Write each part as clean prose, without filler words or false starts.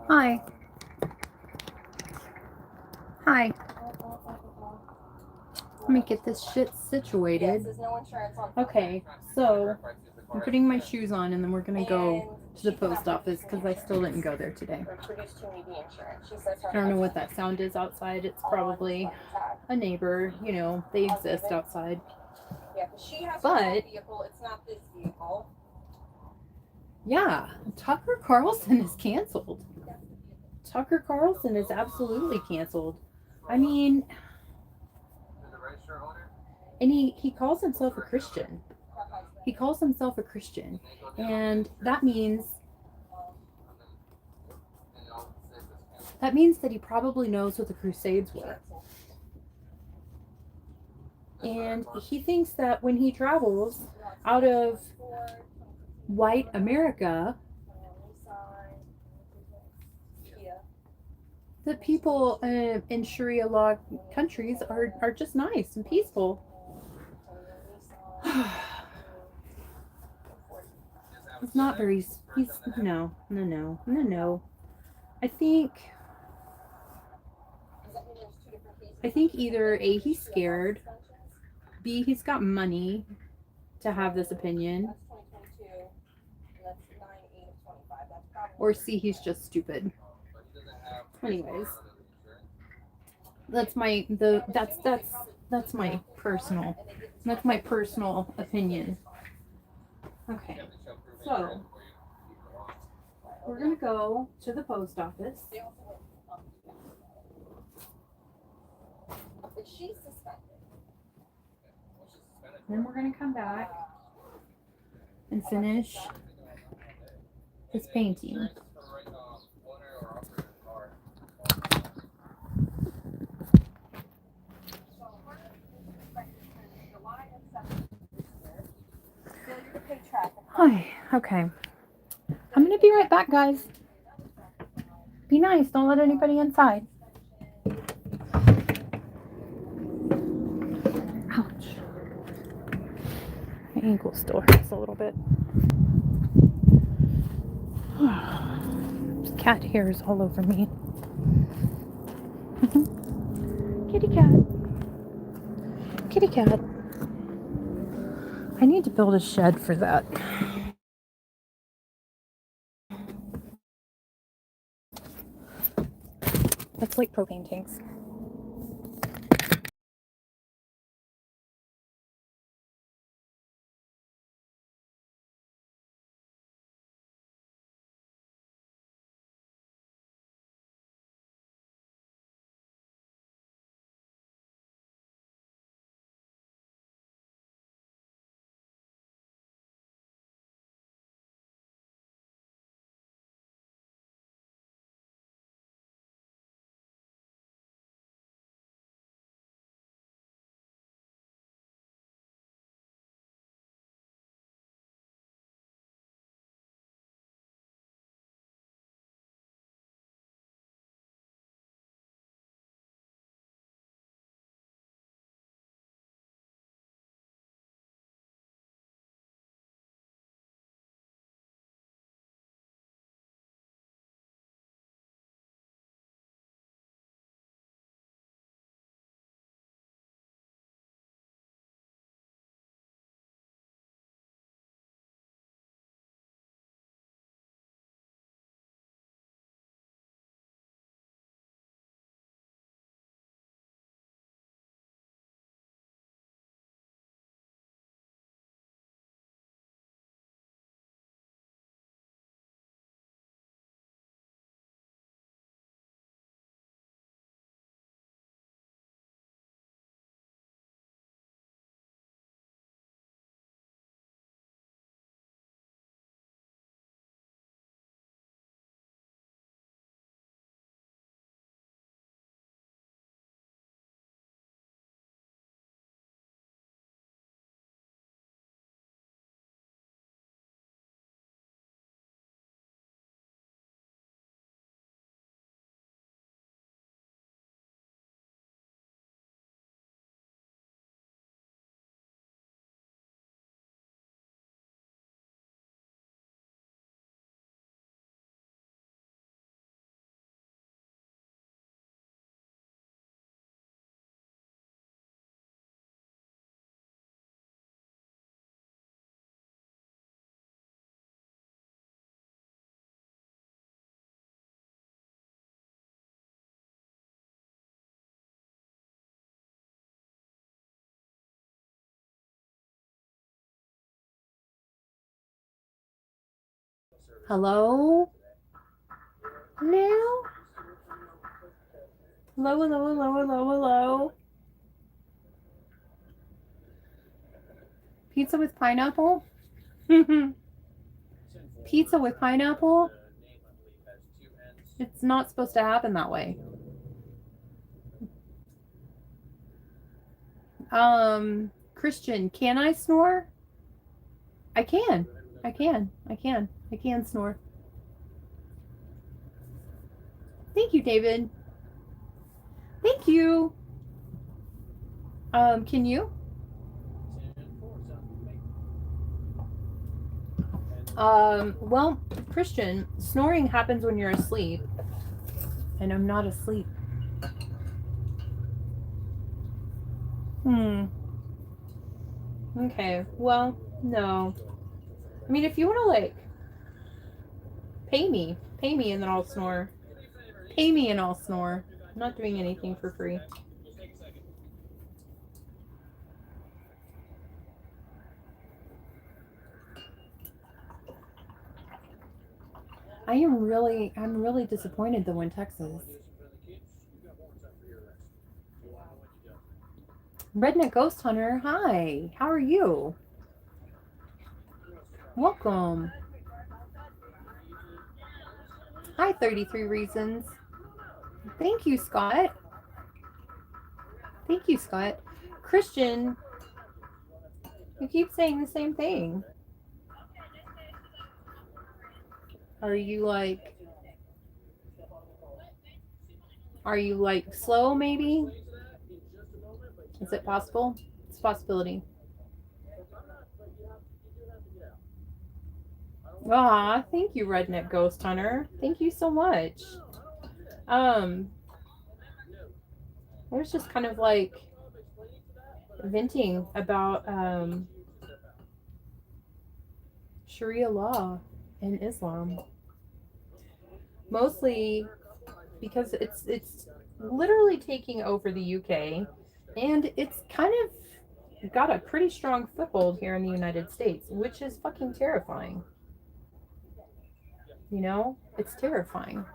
Hi. Hi. Let me get this shit situated. Okay, so I'm putting my shoes on and then we're gonna go to the post office because I still didn't go there today. I don't know what that sound is outside. It's probably a neighbor, you know, they exist outside. But yeah, Tucker Carlson is canceled. Tucker Carlson is absolutely canceled. I mean, and he calls himself a Christian. He calls himself a Christian. And that means that he probably knows what the Crusades were. And he thinks that when he travels out of white America, the people in Sharia law countries are just nice and peaceful. He's not very. He's no. I think. I think either A, he's scared, B, he's got money to have this opinion, or C, he's just stupid. Anyways, that's my the that's my personal opinion. Okay, so we're gonna go to the post office. Then we're gonna come back and finish this painting. Hi. Okay. I'm gonna be right back, guys. Be nice. Don't let anybody inside. Ouch. My ankle still hurts a little bit. There's cat hairs all over me. Kitty cat. Kitty cat. I need to build a shed for that. That's like propane tanks. Hello? Hello? Hello, hello, hello, hello, hello. Pizza with pineapple? Pizza with pineapple? It's not supposed to happen that way. Christian, can I snore? I can. I can snore. Thank you, David. Thank you. Can you? Well, Christian, snoring happens when you're asleep. And I'm not asleep. Okay, well, no. I mean, if you want to, like, pay me and then I'll snore. Pay me and I'll snore. I'm not doing anything for free. I'm really disappointed though in Texas. Redneck Ghost Hunter, hi. How are you? Welcome. Hi, 33 Reasons. Thank you, Scott. Thank you, Scott. Christian, you keep saying the same thing. Are you like slow maybe? Is it possible? It's a possibility. Ah, thank you, Redneck Ghost Hunter. Thank you so much. I was just kind of like venting about Sharia law in Islam. Mostly because it's literally taking over the UK, and it's kind of got a pretty strong foothold here in the United States, which is fucking terrifying. You know, it's terrifying.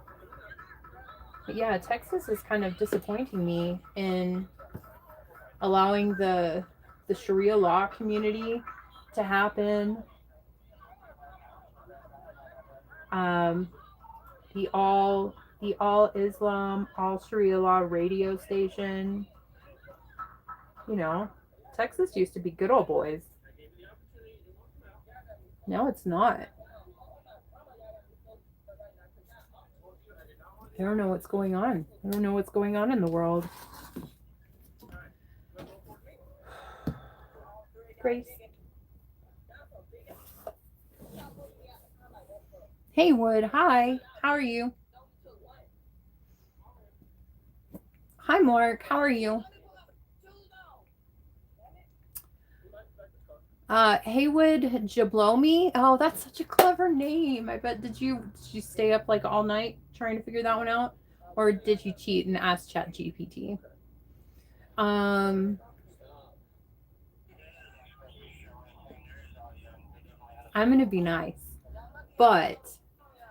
But yeah, Texas is kind of disappointing me in allowing the Sharia law community to happen. The all Islam, all Sharia law radio station. You know, Texas used to be good old boys. No, it's not. I don't know what's going on. I don't know what's going on in the world. Grace. Hey, Wood. Hi. How are you? Hi, Mark. How are you? Haywood Jablomi. Oh, that's such a clever name. I bet. Did you stay up like all night trying to figure that one out, or did you cheat and ask ChatGPT? I'm gonna be nice, but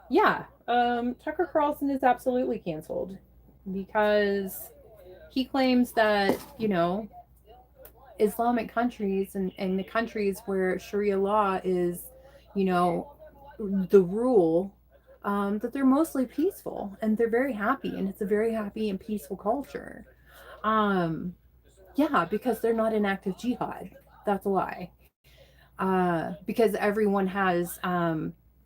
yeah, Tucker Carlson is absolutely canceled because he claims that, you know, Islamic countries and the countries where Sharia law is, you know, the rule, that they're mostly peaceful and they're very happy, and it's a very happy and peaceful culture. Yeah, because they're not in active jihad. That's why. Because everyone has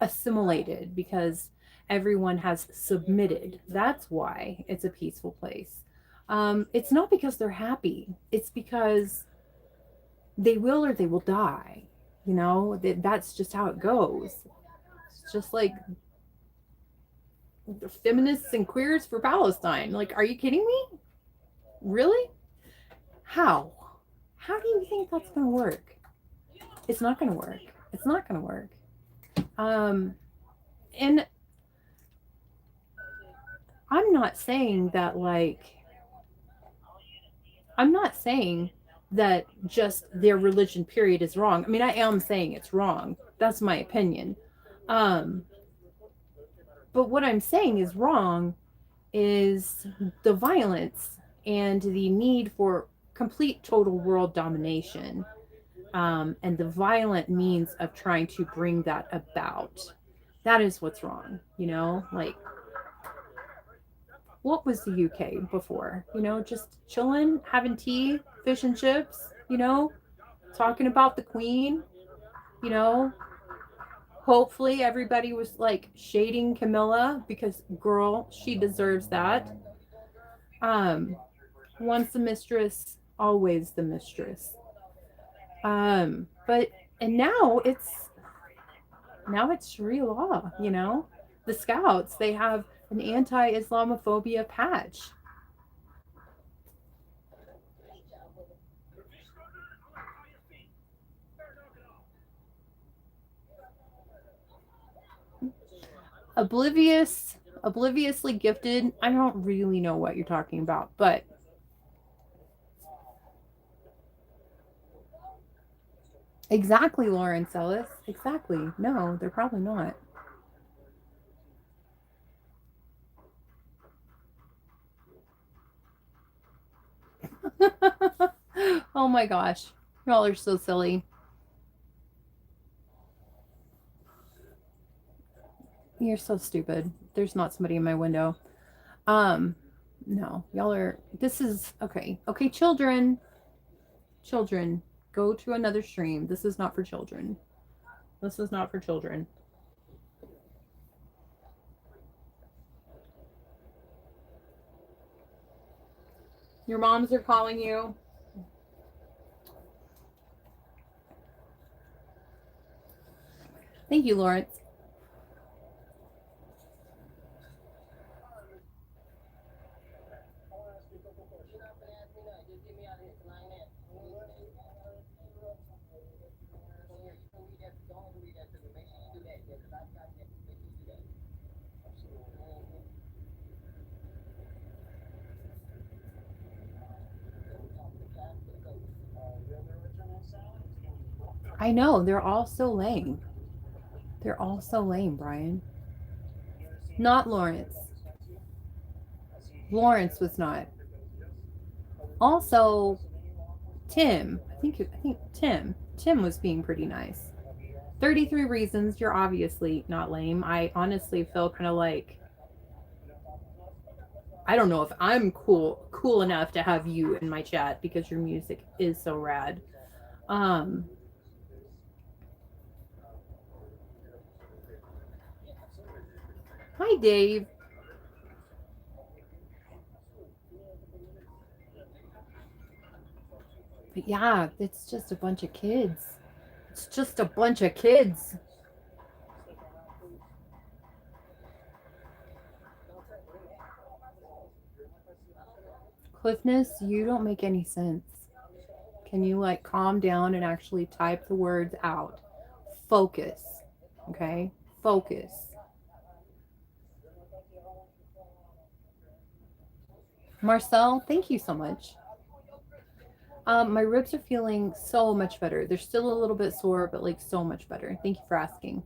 assimilated, because everyone has submitted. That's why it's a peaceful place. It's not because they're happy. It's because they will or they will die. You know, that's just how it goes. It's just like feminists and queers for Palestine. Like, are you kidding me? Really? How? How do you think that's going to work? It's not going to work. It's not going to work. And I'm not saying that, like, I'm not saying that just their religion period is wrong. I mean, I am saying it's wrong. That's my opinion. But what I'm saying is wrong is the violence and the need for complete total world domination, and the violent means of trying to bring that about. That is what's wrong, you know? Like, what was the UK before? You know, just chilling, having tea, fish and chips, you know, talking about the Queen, you know. Hopefully everybody was like shading Camilla because girl, she deserves that. Um, once the mistress, always the mistress. But and now it's Sharia law, you know. The scouts, they have an anti-Islamophobia patch. Obliviously gifted. I don't really know what you're talking about, but exactly, Lauren Ellis. Exactly. No, they're probably not. Oh my gosh. Y'all are so silly. You're so stupid. There's not somebody in my window. Um, no, y'all are. This is okay. Okay, children. Children, go to another stream. This is not for children. This is not for children. Your moms are calling you. Thank you, Lawrence. I know, they're all so lame. They're all so lame, Brian. Not Lawrence. Lawrence was not. Also, Tim. I think Tim was being pretty nice. 33 reasons. You're obviously not lame. I honestly feel kind of like I don't know if I'm cool enough to have you in my chat because your music is so rad. Hi, Dave. But yeah, it's just a bunch of kids. It's just a bunch of kids. Cliffness, you don't make any sense. Can you like calm down and actually type the words out? Focus. Okay? Focus. Marcel, thank you so much. My ribs are feeling so much better. They're still a little bit sore, but like so much better. Thank you for asking.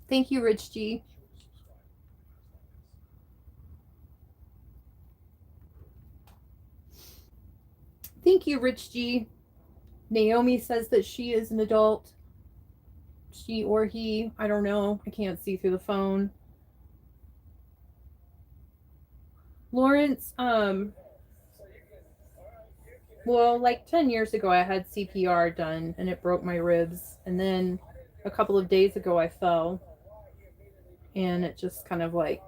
Thank you, Rich G. Thank you, Rich G. Naomi says that she is an adult. She or he, I don't know. I can't see through the phone. Lawrence, well, like 10 years ago, I had CPR done and it broke my ribs. And then a couple of days ago, I fell. And it just kind of like,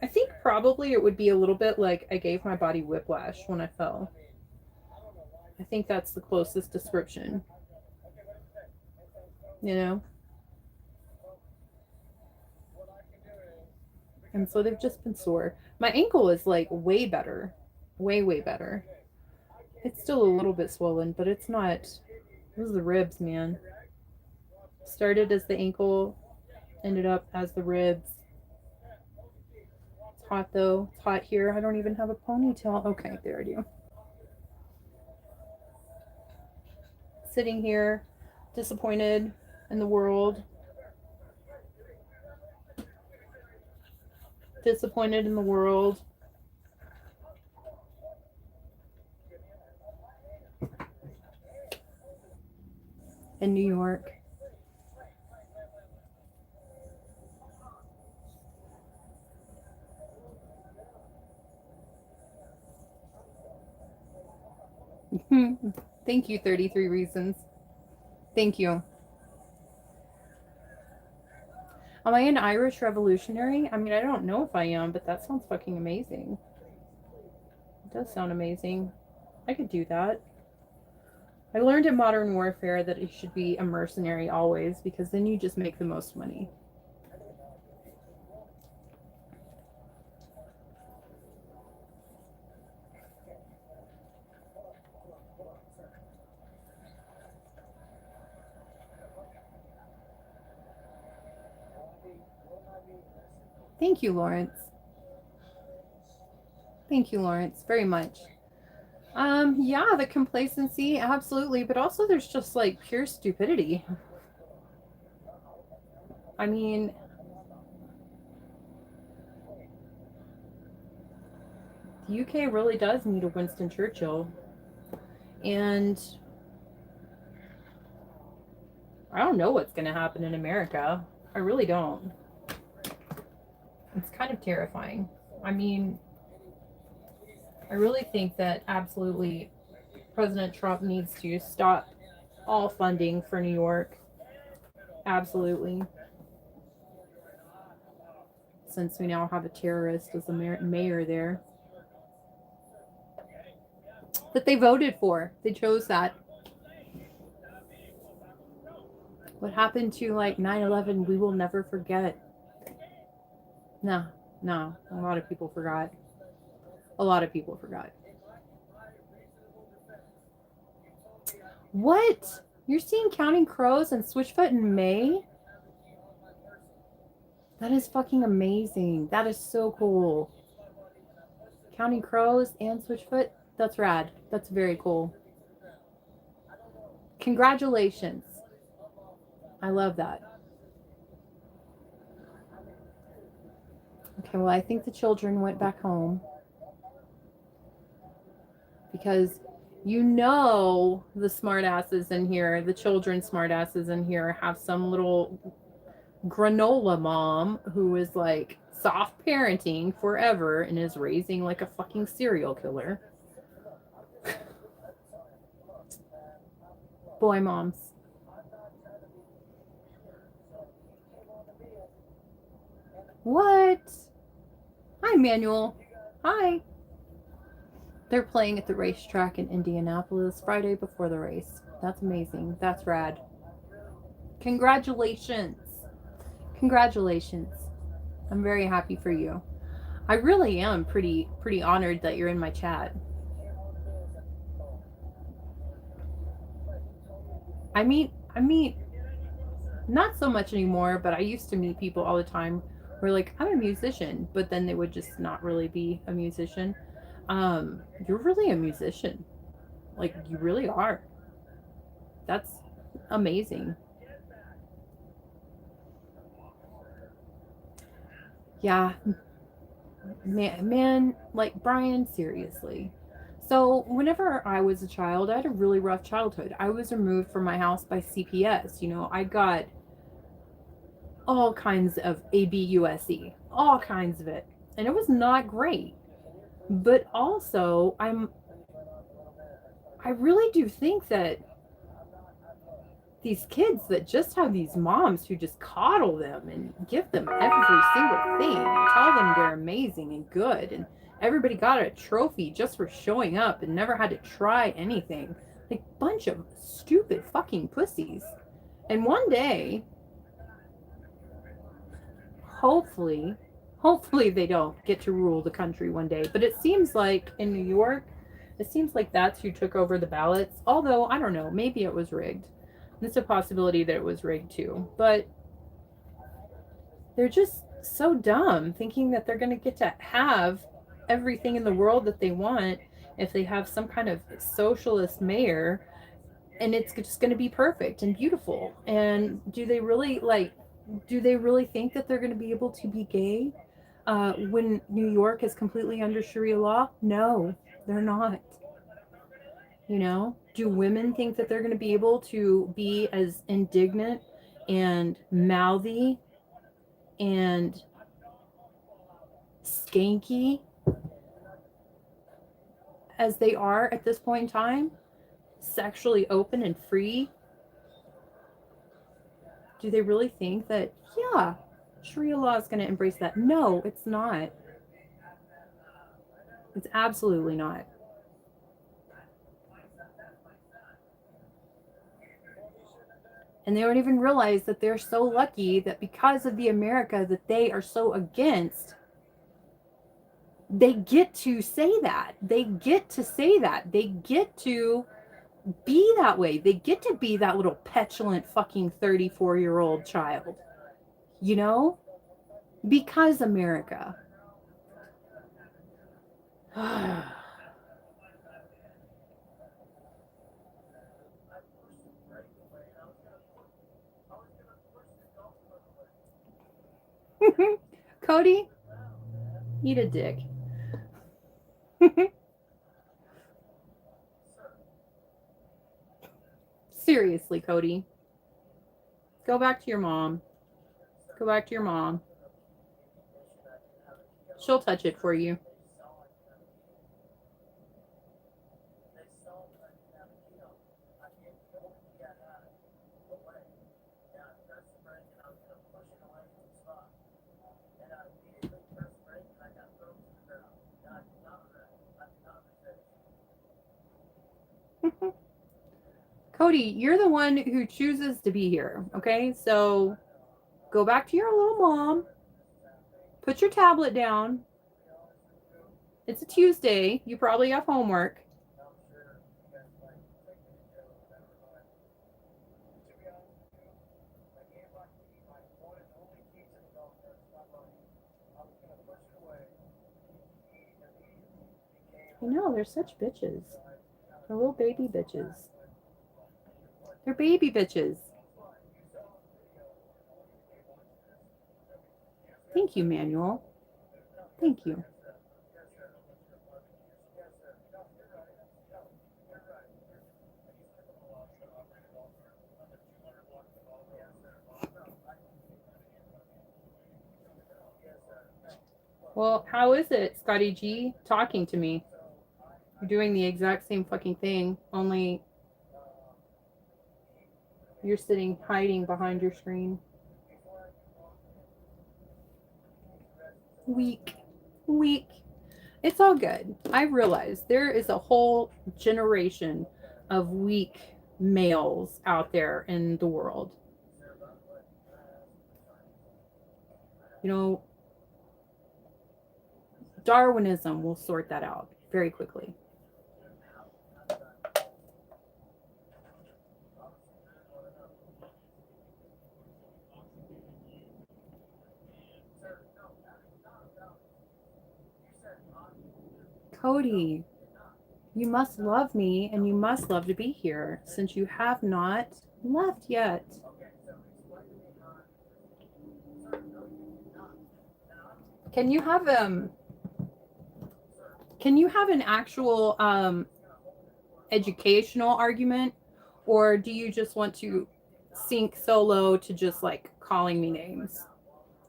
I think probably it would be a little bit like I gave my body whiplash when I fell. I think that's the closest description. You know? And so they've just been sore. My ankle is like way better. Way better. It's still a little bit swollen, but it's not. Those are the ribs, man. Started as the ankle, ended up as the ribs. It's hot though. It's hot here. I don't even have a ponytail. Okay, there I do. Sitting here, disappointed in the world. Disappointed in the world. In New York. Thank you, 33 Reasons. Thank you. Am I an Irish revolutionary? I mean, I don't know if I am, but that sounds fucking amazing. It does sound amazing. I could do that. I learned in Modern Warfare that you should be a mercenary always, because then you just make the most money. Thank you, Lawrence. Thank you, Lawrence, very much. Yeah, the complacency, absolutely, but also there's just like pure stupidity. I mean, the UK really does need a Winston Churchill. And I don't know what's going to happen in America. I really don't. It's kind of terrifying. I mean, I really think that absolutely President Trump needs to stop all funding for New York. Absolutely. Since we now have a terrorist as the mayor there. That they voted for. They chose that. What happened to like 9/11, we will never forget. No. A lot of people forgot. A lot of people forgot. What? You're seeing Counting Crows and Switchfoot in May? That is fucking amazing. That is so cool. Counting Crows and Switchfoot? That's rad. That's very cool. Congratulations. I love that. Okay, well, I think the children went back home. Because you know the smartasses in here, the children smartasses in here have some little granola mom who is like soft parenting forever and is raising like a fucking serial killer. Boy moms. What? Hi, Manuel. Hi. They're playing at the racetrack in Indianapolis Friday before the race. That's amazing. That's rad. Congratulations. Congratulations. I'm very happy for you. I really am pretty honored that you're in my chat. I mean, not so much anymore, but I used to meet people all the time who were like, I'm a musician, but then they would just not really be a musician. You're really a musician. Like, you really are. That's amazing. Yeah. Man, like, Brian, seriously. So, whenever I was a child, I had a really rough childhood. I was removed from my house by CPS. You know, I got all kinds of ABUSE, all kinds of it. And it was not great. But also, I really do think that these kids that just have these moms who just coddle them and give them every single thing and tell them they're amazing and good, and everybody got a trophy just for showing up and never had to try anything. Like, bunch of stupid fucking pussies. And one day, hopefully they don't get to rule the country one day. But it seems like in New York, it seems like that's who took over the ballots. Although, I don't know, maybe it was rigged. It's a possibility that it was rigged too. But they're just so dumb, thinking that they're going to get to have everything in the world that they want if they have some kind of socialist mayor, and it's just going to be perfect and beautiful. And do they really think that they're going to be able to be gay when New York is completely under Sharia law? No, they're not. You know, do women think that they're going to be able to be as indignant and mouthy and skanky as they are at this point in time, sexually open and free? Do they really think that, yeah, Sharia law is going to embrace that? No, it's not. It's absolutely not. And they don't even realize that they're so lucky that because of the America that they are so against, they get to say that. They get to say that. They get to be that way. They get to be that little petulant fucking 34-year-old child. You know? Because America. Cody, eat a dick. Seriously, Cody. Go back to your mom. Go back to your mom. She'll touch it for you. Cody, you're the one who chooses to be here, okay? So go back to your little mom. Put your tablet down. It's a Tuesday. You probably have homework. I know, they're such bitches. They're little baby bitches. They're baby bitches. Thank you, Manuel. Thank you. Well, how is it, Scotty G, talking to me? You're doing the exact same fucking thing, only you're sitting hiding behind your screen. Weak. It's all good. I realize there is a whole generation of weak males out there in the world. You know, Darwinism will sort that out very quickly. Cody, you must love me and you must love to be here since you have not left yet. Can you have an actual educational argument, or do you just want to sink so low to just like calling me names?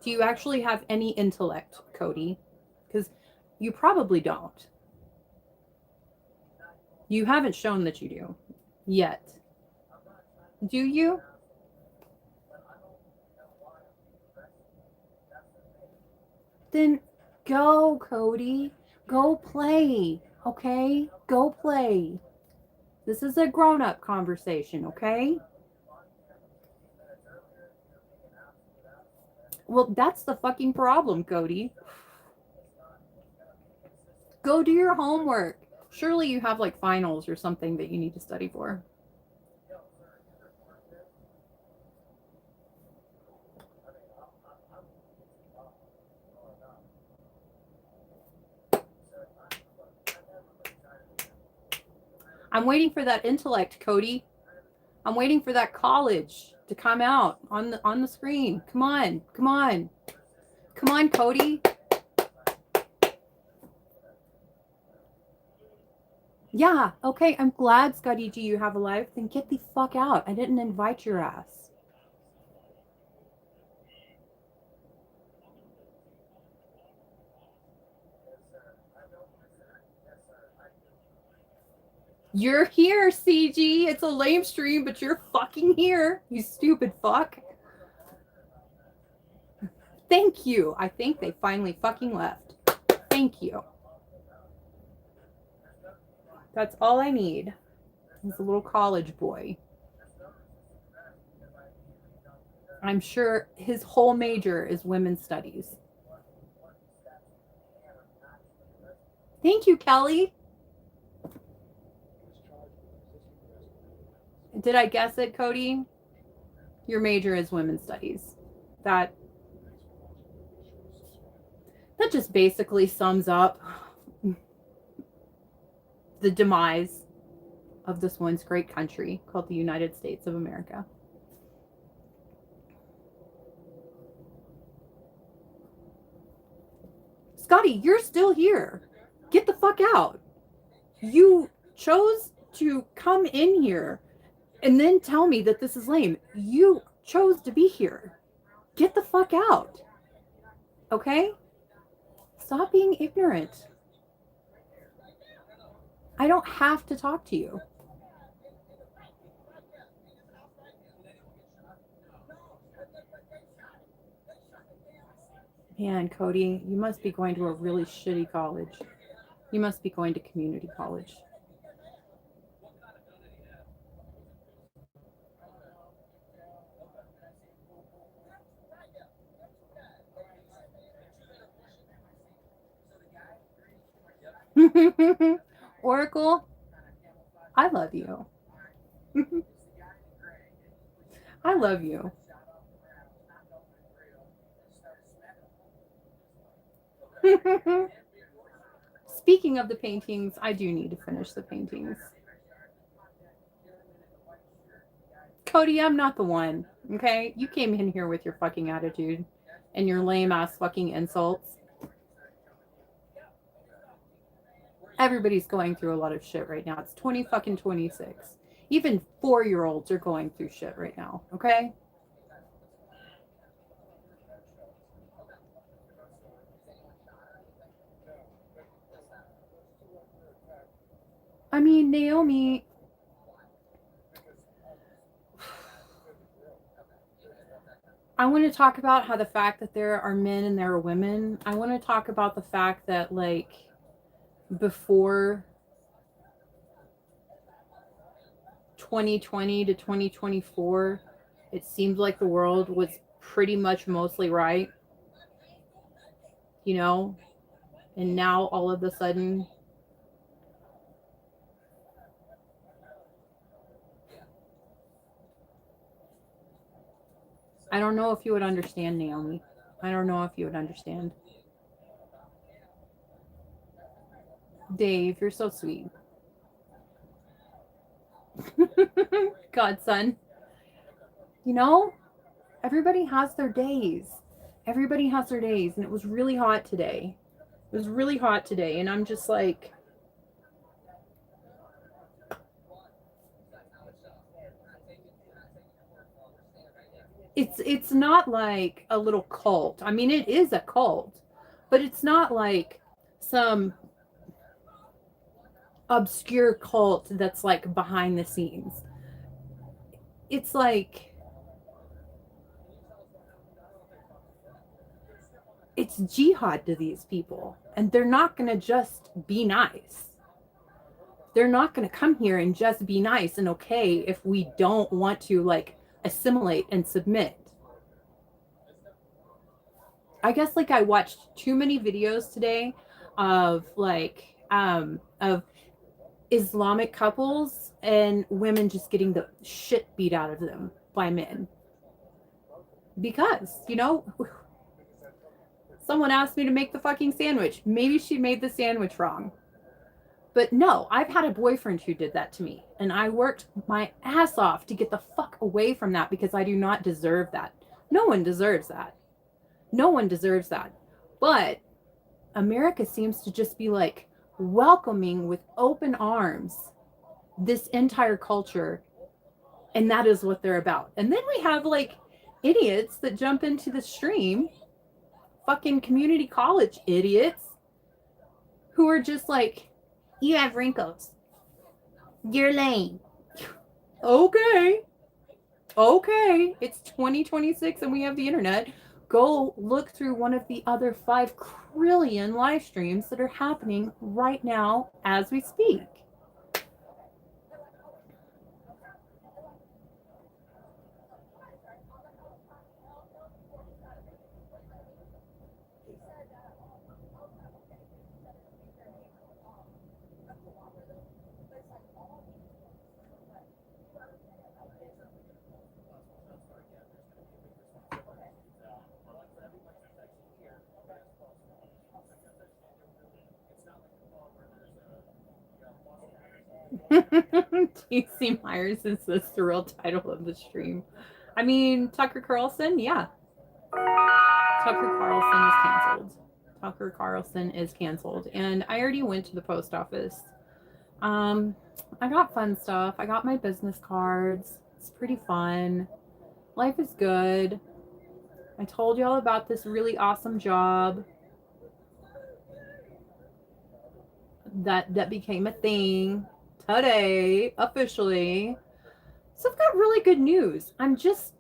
Do you actually have any intellect, Cody? Because you probably don't. You haven't shown that you do yet. Do you? Then go, Cody. Go play, okay? Go play. This is a grown-up conversation, okay? Well, that's the fucking problem, Cody. Go do your homework. Surely you have like finals or something that you need to study for. I'm waiting for that intellect, Cody. I'm waiting for that college to come out on the screen. Come on, come on. Come on, Cody. Yeah, okay, I'm glad, Scotty G, you have a life. Then get the fuck out. I didn't invite your ass. You're here, CG. It's a lame stream, but you're fucking here, you stupid fuck. Thank you. I think they finally fucking left. Thank you. That's all I need. He's a little college boy. I'm sure his whole major is women's studies. Thank you, Kelly. Did I guess it, Cody? Your major is women's studies. That just basically sums up the demise of this once great country called the United States of America. Scotty, you're still here. Get the fuck out. You chose to come in here and then tell me that this is lame. You chose to be here. Get the fuck out. Okay? Stop being ignorant. I don't have to talk to you. Man, Cody, you must be going to a really shitty college. You must be going to community college. Oracle, I love you. I love you. Speaking of the paintings, I do need to finish the paintings. Cody, I'm not the one, okay? You came in here with your fucking attitude and your lame ass fucking insults. Everybody's going through a lot of shit right now. It's 2026. Even 4-year-olds are going through shit right now, okay? I mean, Naomi, I want to talk about how the fact that there are men and there are women. I want to talk about the fact that, like, before 2020 to 2024, it seemed like the world was pretty much mostly right, you know, and now all of a sudden I don't know if you would understand, Naomi. I don't know if you would understand. Dave, you're so sweet. Godson. You know, everybody has their days. Everybody has their days. And it was really hot today. It was really hot today. And I'm just like, it's not like a little cult. I mean, it is a cult, but it's not like some obscure cult that's like behind the scenes. It's like, it's jihad to these people, and they're not going to just be nice. They're not going to come here and just be nice and okay if we don't want to, like, assimilate and submit. I guess, like, I watched too many videos today of, like, of Islamic couples and women just getting the shit beat out of them by men. Because, you know, someone asked me to make the fucking sandwich. Maybe she made the sandwich wrong. But no, I've had a boyfriend who did that to me. And I worked my ass off to get the fuck away from that because I do not deserve that. No one deserves that. No one deserves that. But America seems to just be like welcoming with open arms this entire culture. And that is what they're about. And then we have like idiots that jump into the stream, fucking community college idiots, who are just like, you have wrinkles. You're lame. Okay. Okay. It's 2026 and we have the internet. Go look through one of the other 5 trillion live streams that are happening right now as we speak. TC Myers is the surreal title of the stream. I mean, Tucker Carlson, yeah. Tucker Carlson is canceled. Tucker Carlson is canceled. And I already went to the post office. I got fun stuff. I got my business cards. It's pretty fun. Life is good. I told y'all about this really awesome job that became a thing today, officially. So I've got really good news. I'm just,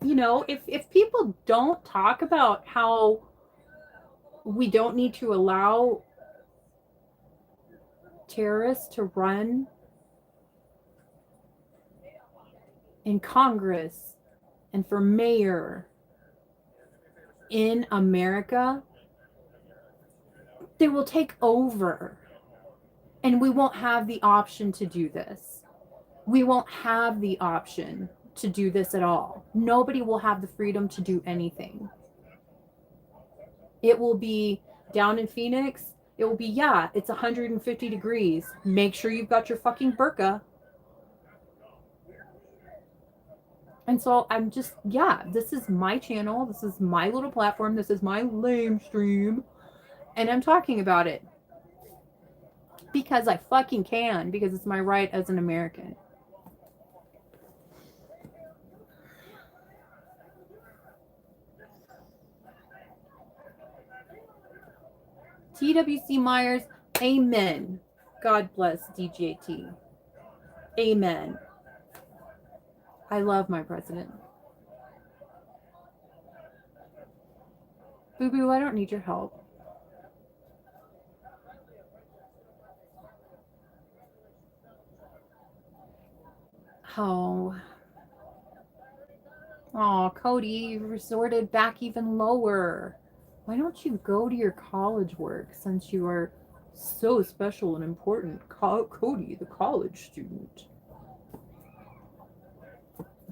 you know, if people don't talk about how we don't need to allow terrorists to run in Congress and for mayor in America, they will take over. And we won't have the option to do this. We won't have the option to do this at all. Nobody will have the freedom to do anything. It will be down in Phoenix. It will be, yeah, it's 150 degrees. Make sure you've got your fucking burqa. And so I'm just, yeah, this is my channel. This is my little platform. This is my lame stream. And I'm talking about it. Because I fucking can. Because it's my right as an American. TWC Myers, amen. God bless DJT. Amen. I love my president. Boo Boo, I don't need your help. Oh. Oh, Cody, you resorted back even lower. Why don't you go to your college work since you are so special and important? Cody, the college student.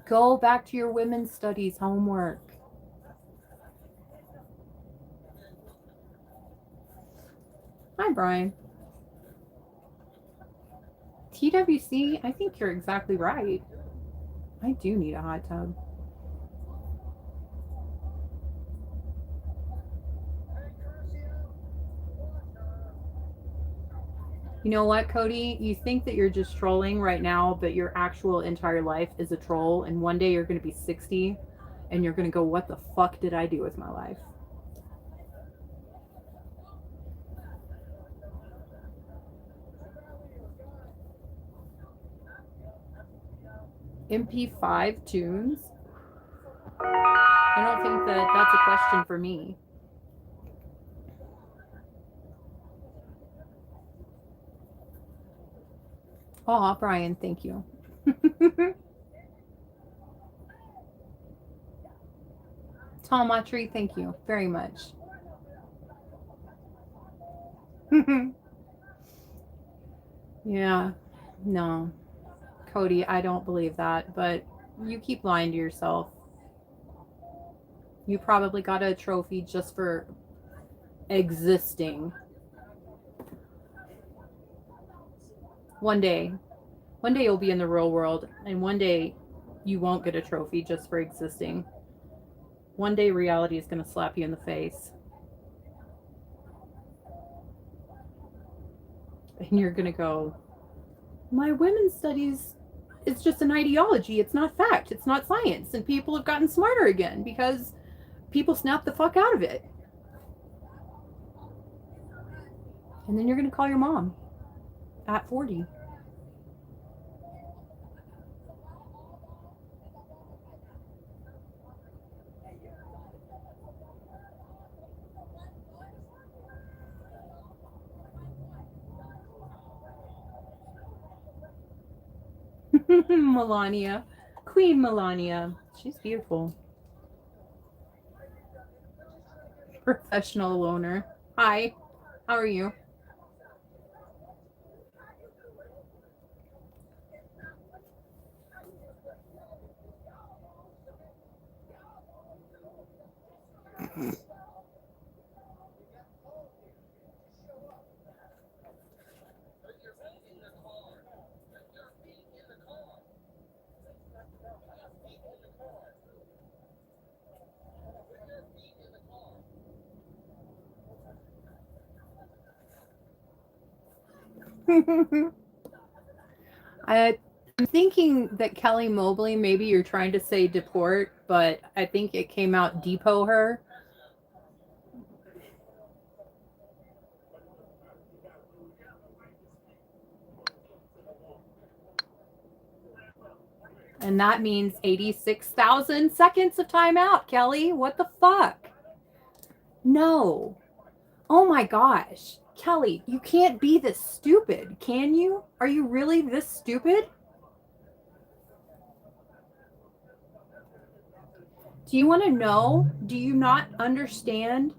Go back to your women's studies homework. Hi, Brian. TWC, I think you're exactly right. I do need a hot tub. You know what, Cody? You think that you're just trolling right now, but your actual entire life is a troll, and one day you're going to be 60, and you're going to go, what the fuck did I do with my life? MP5 tunes? I don't think that that's a question for me. Oh, Brian, thank you. Tom Autry, thank you very much. Yeah, no. Cody, I don't believe that, but you keep lying to yourself. You probably got a trophy just for existing. One day you'll be in the real world, and one day you won't get a trophy just for existing. One day reality is going to slap you in the face. And you're going to go, my women's studies, it's just an ideology. It's not fact. It's not science. And people have gotten smarter again because people snap the fuck out of it. And then you're going to call your mom at 40. Melania. Queen Melania. She's beautiful. Professional loner. Hi. How are you? I'm thinking that Kelly Mobley, maybe you're trying to say deport, but I think it came out depot her. And that means 86,000 seconds of timeout, Kelly. What the fuck? No. Oh my gosh. Kelly, you can't be this stupid, can you? Are you really this stupid? Do you want to know? Do you not understand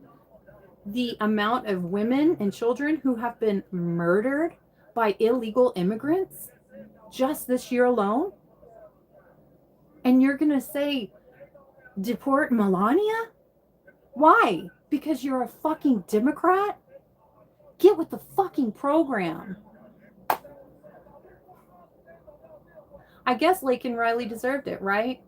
the amount of women and children who have been murdered by illegal immigrants just this year alone? And you're going to say, deport Melania? Why? Because you're a fucking Democrat? Get with the fucking program. I guess Laken Riley deserved it, right?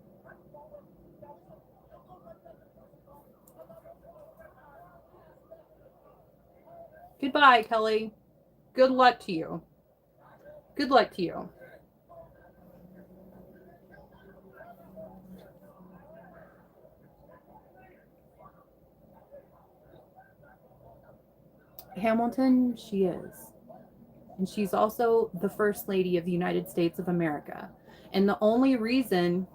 Goodbye, Kelly. Good luck to you. Good luck to you. Hamilton, she is. And she's also the First Lady of the United States of America. And the only reason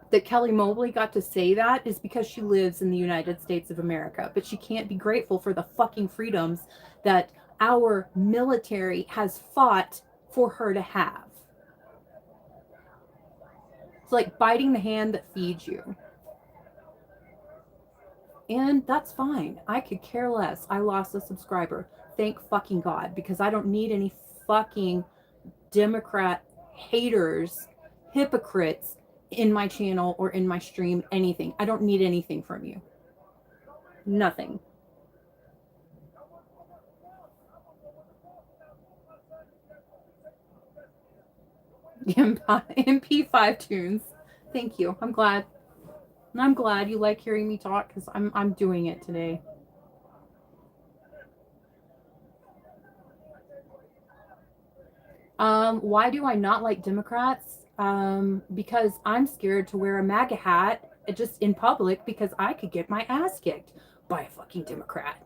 that Kelly Mobley got to say that is because she lives in the United States of America. But she can't be grateful for the fucking freedoms that our military has fought for her to have. It's like biting the hand that feeds you. And that's fine. I could care less. I lost a subscriber. Thank fucking God, because I don't need any fucking Democrat haters, hypocrites in my channel or in my stream, anything. I don't need anything from you. Nothing. MP5 tunes. Thank you. I'm glad. I'm glad you like hearing me talk because I'm doing it today. Why do I not like Democrats? Because I'm scared to wear a MAGA hat just in public because I could get my ass kicked by a fucking Democrat.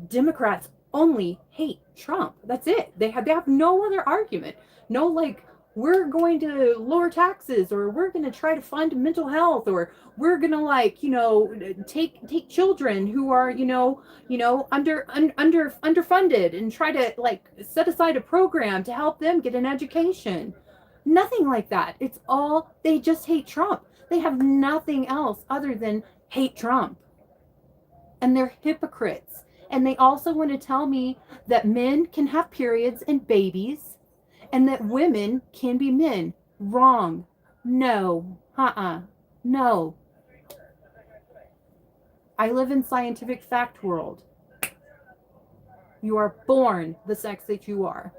Democrats only hate Trump. That's it. They have no other argument. No, like, we're going to lower taxes, or we're going to try to fund mental health, or we're going to, like, you know, take children who are, underfunded and try to, like, set aside a program to help them get an education. Nothing like that. It's all, they just hate Trump. They have nothing else other than hate Trump. And they're hypocrites. And they also want to tell me that men can have periods and babies and that women can be men. Wrong. No. No. I live in scientific fact world. You are born the sex that you are.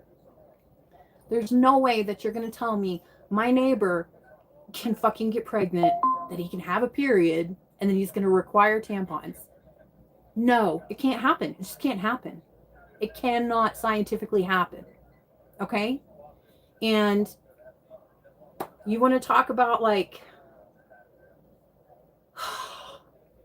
There's no way that you're going to tell me my neighbor can fucking get pregnant, that he can have a period, and then he's going to require tampons. No, it can't happen. It just can't happen. It cannot scientifically happen. Okay? And you want to talk about like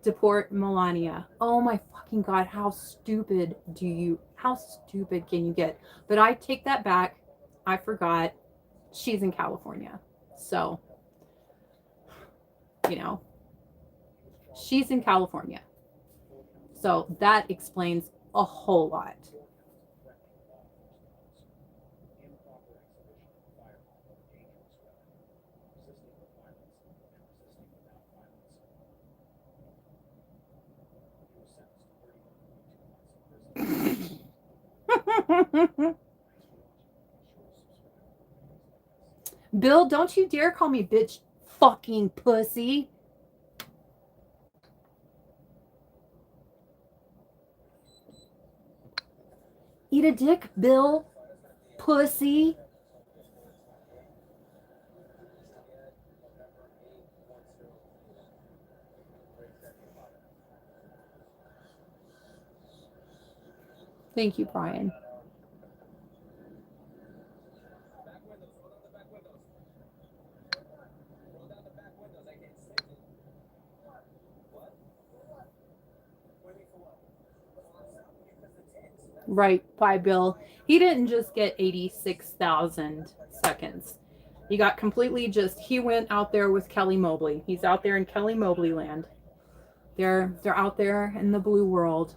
deport Melania. Oh my fucking God, how stupid can you get? But I take that back. I forgot. She's in California. So, you know, she's in California. So that explains a whole lot. Bill, don't you dare call me bitch fucking pussy. Eat a dick, Bill. Pussy. Thank you, Brian. Right, by Bill. He didn't just get 86,000 seconds. He got completely he went out there with Kelly Mobley. He's out there in Kelly Mobley land. They're out there in the blue world.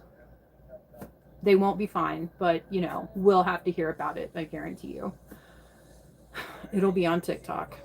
They won't be fine, but you know, we'll have to hear about it, I guarantee you. It'll be on TikTok.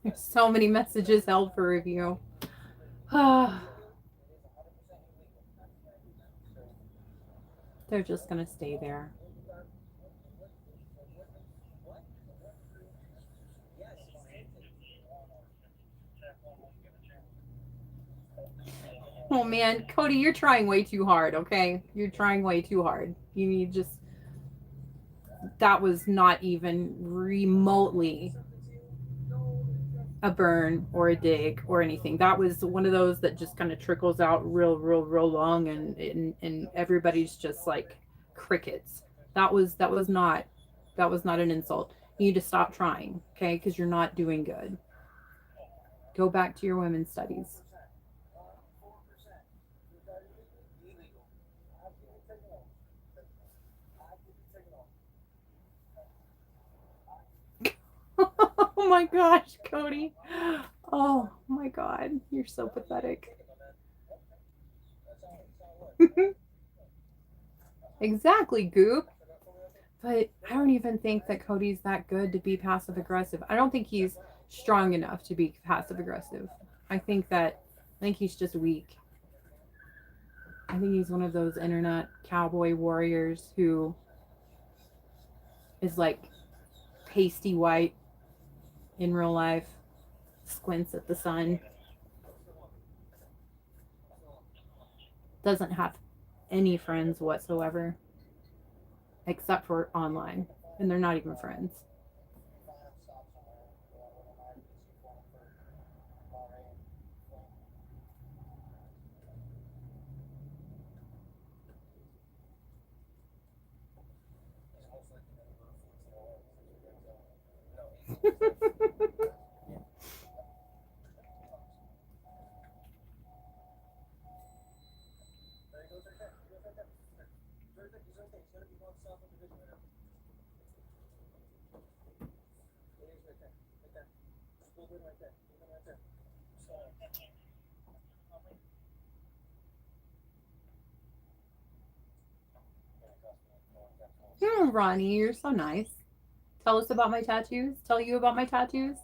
There's so many messages held for review. They're just going to stay there. Oh man, Cody, you're trying way too hard, okay? You're trying way too hard. You need just... That was not even remotely a burn or a dig or anything. That was one of those that just kind of trickles out real long, and everybody's just like crickets. That was not an insult. You need to stop trying, okay? Because you're not doing good. Go back to your women's studies. Oh my gosh, Cody. Oh my God, you're so pathetic. Exactly, Goop. But I don't even think that Cody's that good to be passive aggressive. I don't think he's strong enough to be passive aggressive. I think he's just weak. I think he's one of those internet cowboy warriors who is like pasty white in real life, squints at the sun, doesn't have any friends whatsoever except for online, and they're not even friends. Ronnie, you're so nice. Tell us about my tattoos. Tell you about my tattoos.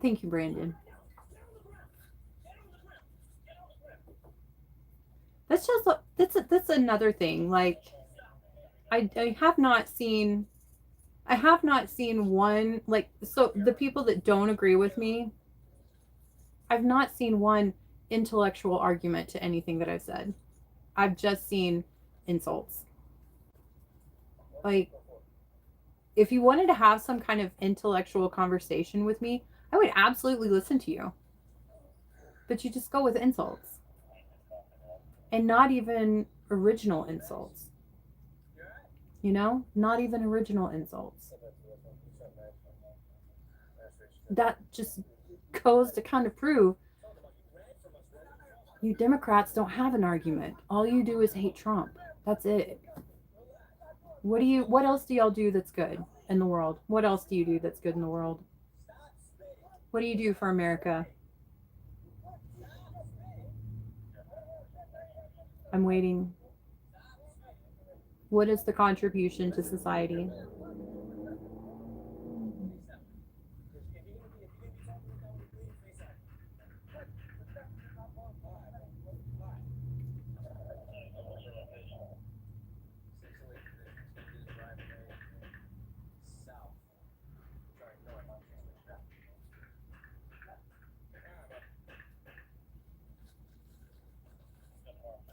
Thank you, Brandon. That's just that's another thing. Like I have not seen one, like, so the people that don't agree with me, I've not seen one intellectual argument to anything that I've said. I've just seen insults. Like, if you wanted to have some kind of intellectual conversation with me, I would absolutely listen to you. But you just go with insults. And not even original insults. You know? Not even original insults. That just goes to kind of prove you Democrats don't have an argument. All you do is hate Trump. That's it. What else do y'all do that's good in the world? What else do you do that's good in the world? What do you do for America? I'm waiting. What is the contribution to society?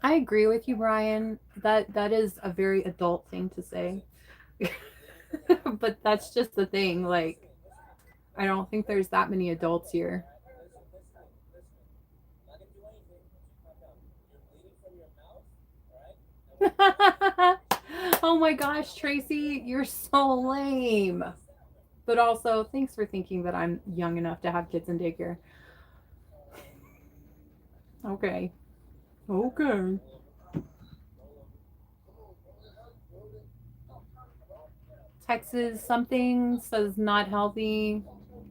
I agree with you, Brian. That is a very adult thing to say. But that's just the thing. Like, I don't think there's that many adults here. Oh my gosh, Tracy, you're so lame. But also, thanks for thinking that I'm young enough to have kids in daycare. Okay. Okay. Texas something says not healthy.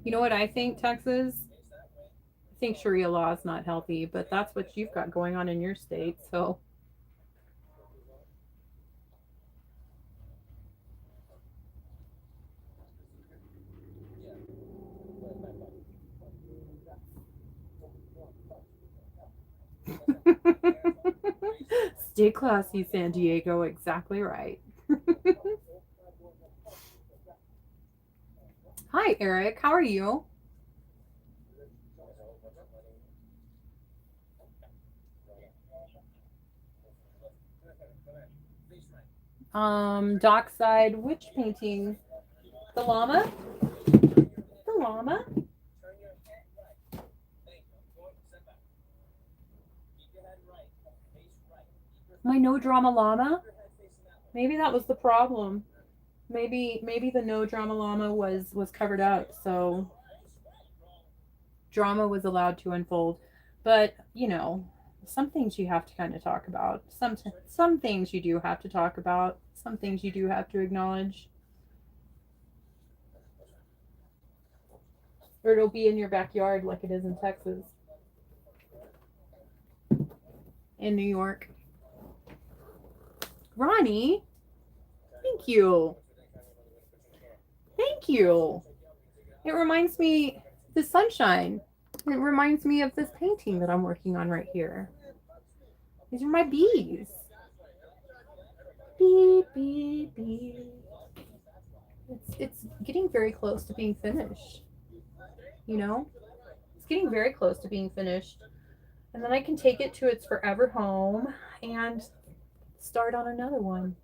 You know what I think, Texas? I think Sharia law is not healthy, but that's what you've got going on in your state, so. Stay classy, San Diego. Exactly right. Hi, Eric. How are you? Dockside, which painting? The llama? The llama? My no drama llama? Maybe that was the problem. Maybe the no drama llama was covered up, so drama was allowed to unfold. But, some things you have to kind of talk about. Some things you do have to talk about. Some things you do have to acknowledge. Or it'll be in your backyard like it is in Texas. In New York. Ronnie, thank you. Thank you. It reminds me, the sunshine. It reminds me of this painting that I'm working on right here. These are my bees. Beep, beep, beep. It's getting very close to being finished. It's getting very close to being finished. And then I can take it to its forever home and start on another one.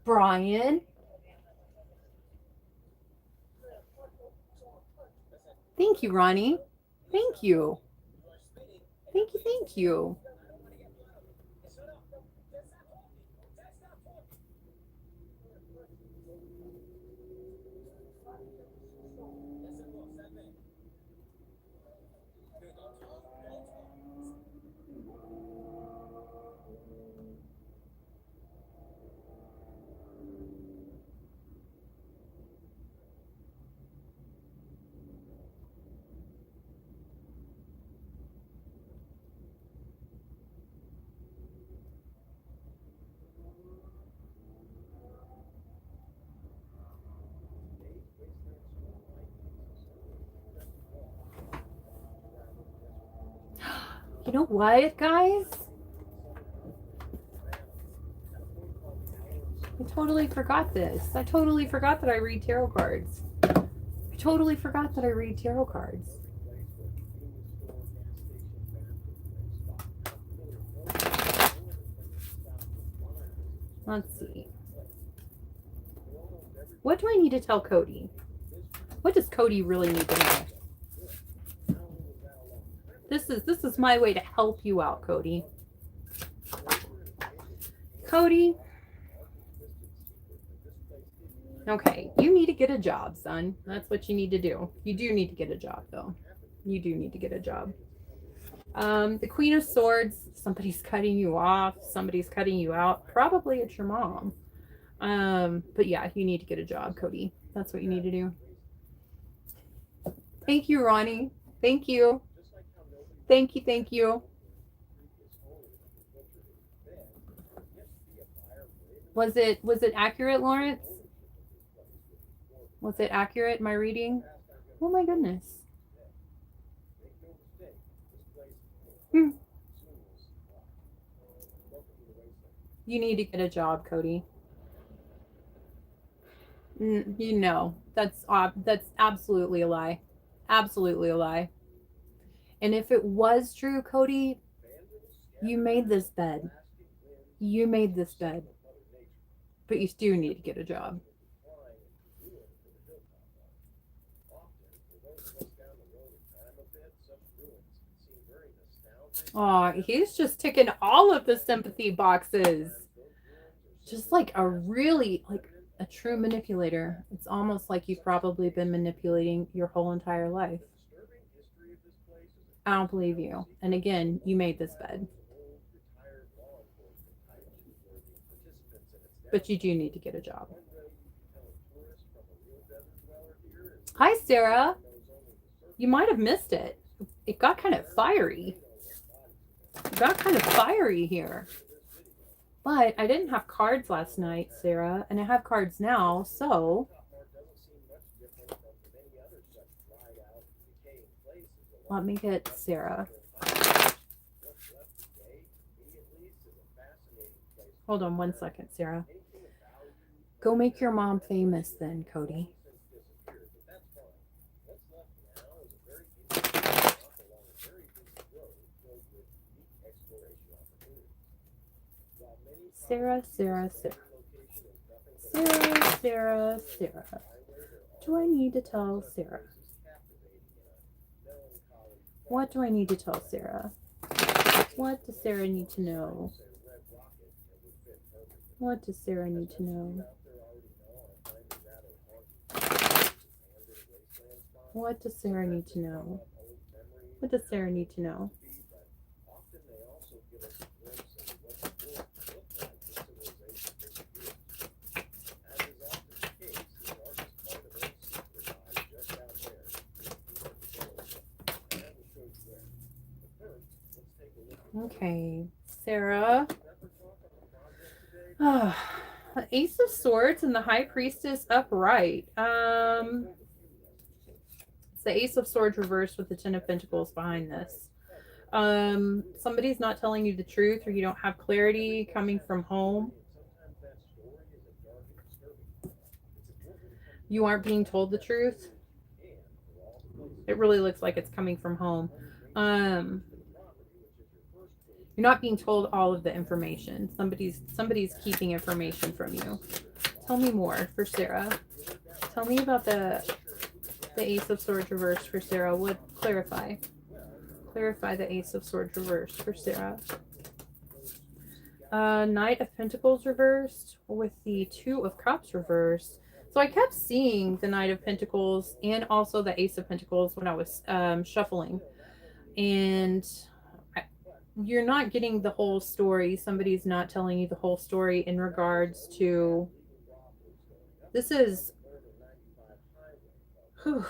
Brian. Thank you, Ronnie. Thank you. Thank you, thank you. You know what, guys? I totally forgot this. I totally forgot that I read tarot cards. I totally forgot that I read tarot cards. Let's see. What do I need to tell Cody? What does Cody really need to know? This is my way to help you out, Cody. Cody. Okay, you need to get a job, son. That's what you need to do. You do need to get a job, though. You do need to get a job. The Queen of Swords, somebody's cutting you off. Somebody's cutting you out. Probably it's your mom. But yeah, you need to get a job, Cody. That's what you need to do. Thank you, Ronnie. Thank you. Thank you, thank you. Was it accurate, Lawrence? Was it accurate, my reading? Oh my goodness. You need to get a job, Cody. You know, that's absolutely a lie. Absolutely a lie. And if it was true, Cody, you made this bed. You made this bed. But you still need to get a job. Oh, he's just ticking all of the sympathy boxes. Just like a really, like a true manipulator. It's almost like you've probably been manipulating your whole entire life. I don't believe you. And again, you made this bed. But you do need to get a job. Hi, Sarah. You might have missed it. It got kind of fiery. It got kind of fiery here. But I didn't have cards last night, Sarah, and I have cards now, so let me get Sarah. Hold on one second, Sarah. Go make your mom famous then, Cody. Sarah. Do I need to tell Sarah? What do I need to tell Sarah? What does Sarah need to know? What does Sarah need to know? What does Sarah need to know? What does Sarah need to know? Okay, Sarah. Ace of Swords and the High Priestess upright. It's the Ace of Swords reversed with the Ten of Pentacles behind this. Somebody's not telling you the truth, or you don't have clarity coming from home. You aren't being told the truth. It really looks like it's coming from home. You're not being told all of the information. Somebody's keeping information from you. Tell me more for Sarah. Tell me about the Ace of Swords reversed for Sarah. What clarify the Ace of Swords reversed for Sarah. Knight of Pentacles reversed with the Two of Cups reversed. So I kept seeing the Knight of Pentacles and also the Ace of Pentacles when I was shuffling. And you're not getting the whole story. Somebody's not telling you the whole story in regards to... This is the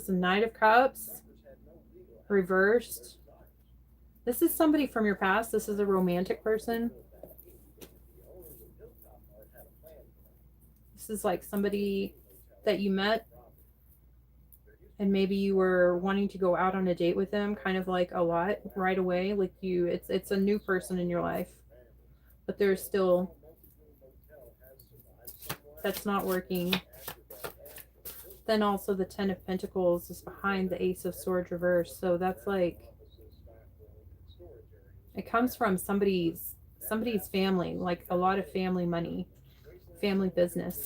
Knight of Cups reversed. This is somebody from your past. This is a romantic person. This is like somebody that you met. And maybe you were wanting to go out on a date with them kind of like a lot right away. Like it's a new person in your life, but there's still, that's not working. Then also the Ten of Pentacles is behind the Ace of Swords reverse. So that's like, it comes from somebody's family, like a lot of family money, family business.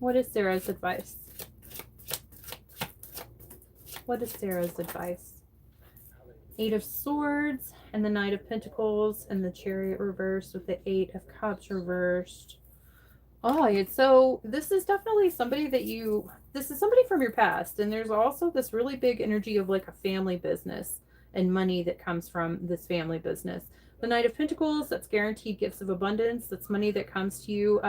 What is Sarah's advice? What is Sarah's advice? Eight of Swords and the Knight of Pentacles and the Chariot reversed with the Eight of Cups reversed. Oh, so this is definitely somebody that this is somebody from your past. And there's also this really big energy of like a family business and money that comes from this family business. The Knight of Pentacles, that's guaranteed gifts of abundance. That's money that comes to you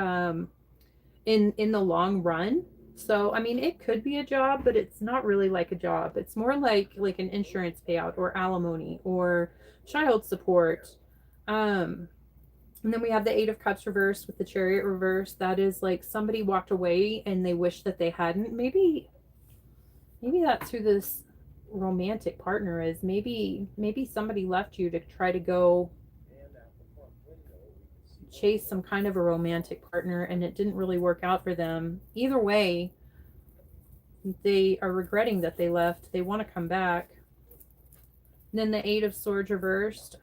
in the long run. So, I mean, it could be a job, but it's not really like a job. It's more like an insurance payout or alimony or child support. And then we have the Eight of Cups reversed with the Chariot reversed. That is like somebody walked away and they wish that they hadn't. Maybe that's who this romantic partner is. Maybe somebody left you to try to go chase some kind of a romantic partner and it didn't really work out for them. Either way, they are regretting that they left. They want to come back. And then the Eight of Swords reversed.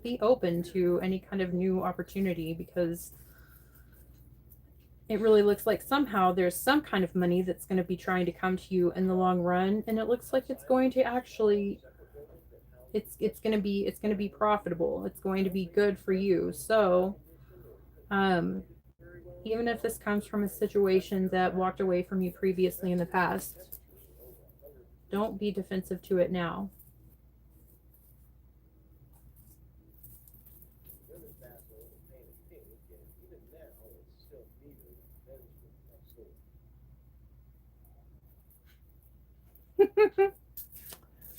Be open to any kind of new opportunity because it really looks like somehow there's some kind of money that's going to be trying to come to you in the long run, and it looks like it's going to actually it's going to be profitable. It's going to be good for you. So even if this comes from a situation that walked away from you previously in the past, don't be defensive to it now.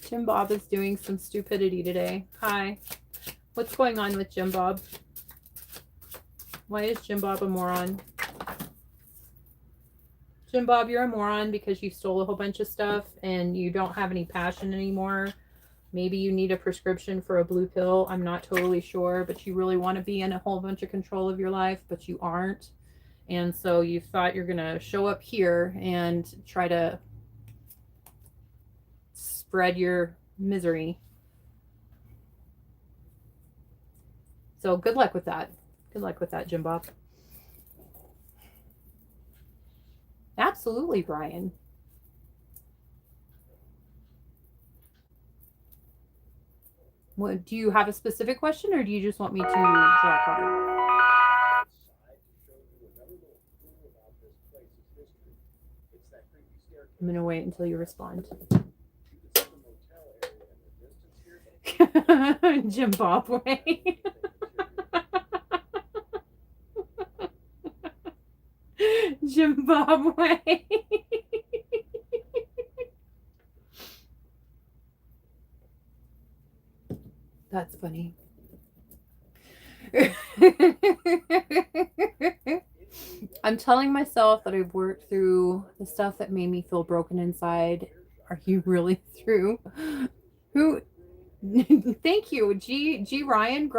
Jim Bob is doing some stupidity today. Hi. What's going on with Jim Bob? Why is Jim Bob a moron? Jim Bob, you're a moron because you stole a whole bunch of stuff and you don't have any passion anymore. Maybe you need a prescription for a blue pill. I'm not totally sure, but you really want to be in a whole bunch of control of your life, but you aren't. And so you thought you're going to show up here and try to spread your misery. So good luck with that. Good luck with that, Jim Bob. Absolutely, Brian. What, do you have a specific question or do you just want me to draw a card? I'm going to wait until you respond. Zimbabwe. Zimbabwe. That's funny. I'm telling myself that I've worked through the stuff that made me feel broken inside. Are you really through? Who? Thank you, G Ryan.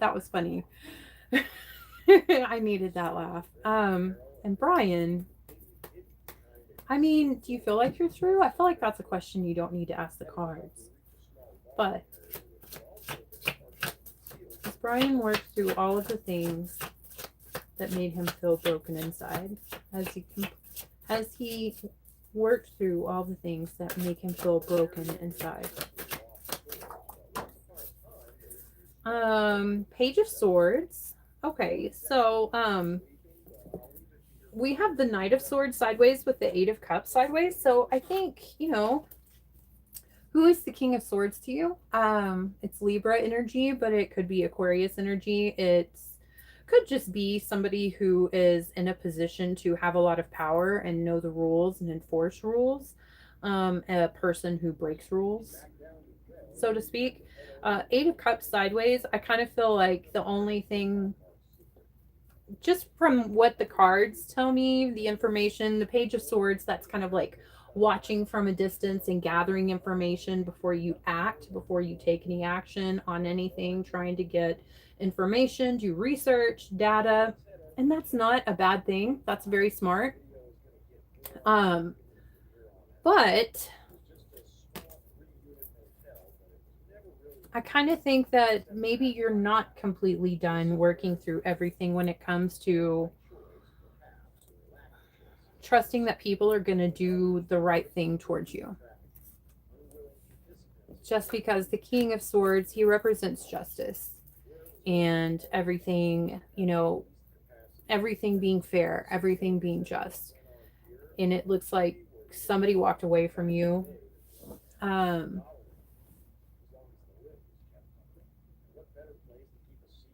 That was funny. I needed that laugh. And Brian, I mean, do you feel like you're through? I feel like that's a question you don't need to ask the cards. But has Brian worked through all of the things that made him feel broken inside? Has he worked through all the things that make him feel broken inside? Page of Swords. Okay, so we have the Knight of Swords sideways with the Eight of Cups sideways. So I think, who is the King of Swords to you? It's Libra energy, but it could be Aquarius energy. It could just be somebody who is in a position to have a lot of power and know the rules and enforce rules. A person who breaks rules. so to speak. Eight of Cups sideways, I kind of feel like the only thing, just from what the cards tell me, the information, the Page of Swords, that's kind of like watching from a distance and gathering information before you act, before you take any action on anything, trying to get information, do research, data. And that's not a bad thing. That's very smart. But I kind of think that maybe you're not completely done working through everything when it comes to trusting that people are going to do the right thing towards you. Just because the King of Swords, he represents justice and everything, you know, everything being fair, everything being just. And it looks like somebody walked away from you.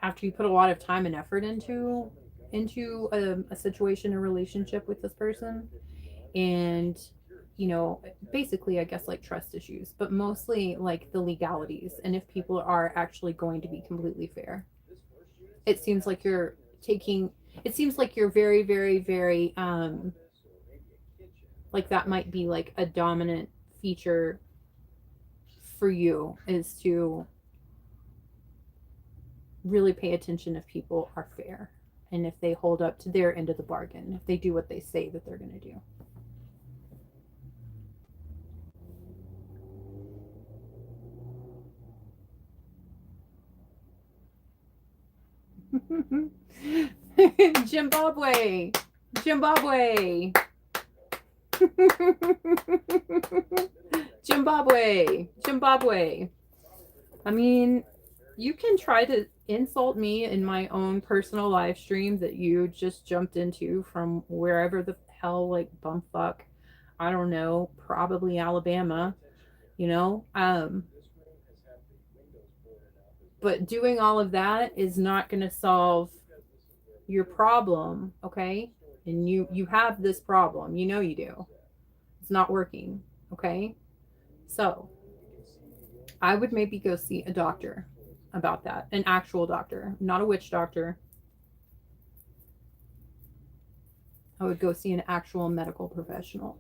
After you put a lot of time and effort into a situation, a relationship with this person, and you know, basically I guess like trust issues, but mostly like the legalities and if people are actually going to be completely fair. It seems like you're very, very, very like that might be like a dominant feature for you, is to really pay attention if people are fair and if they hold up to their end of the bargain, if they do what they say that they're going to do. Zimbabwe. Zimbabwe. I mean, you can try to insult me in my own personal live stream that you just jumped into from wherever the hell, like bumfuck, I don't know, probably Alabama, you know. But doing all of that is not going to solve your problem, okay? And you have this problem, you know you do. It's not working, okay? So I would maybe go see a doctor about that, an actual doctor, not a witch doctor. I would go see an actual medical professional.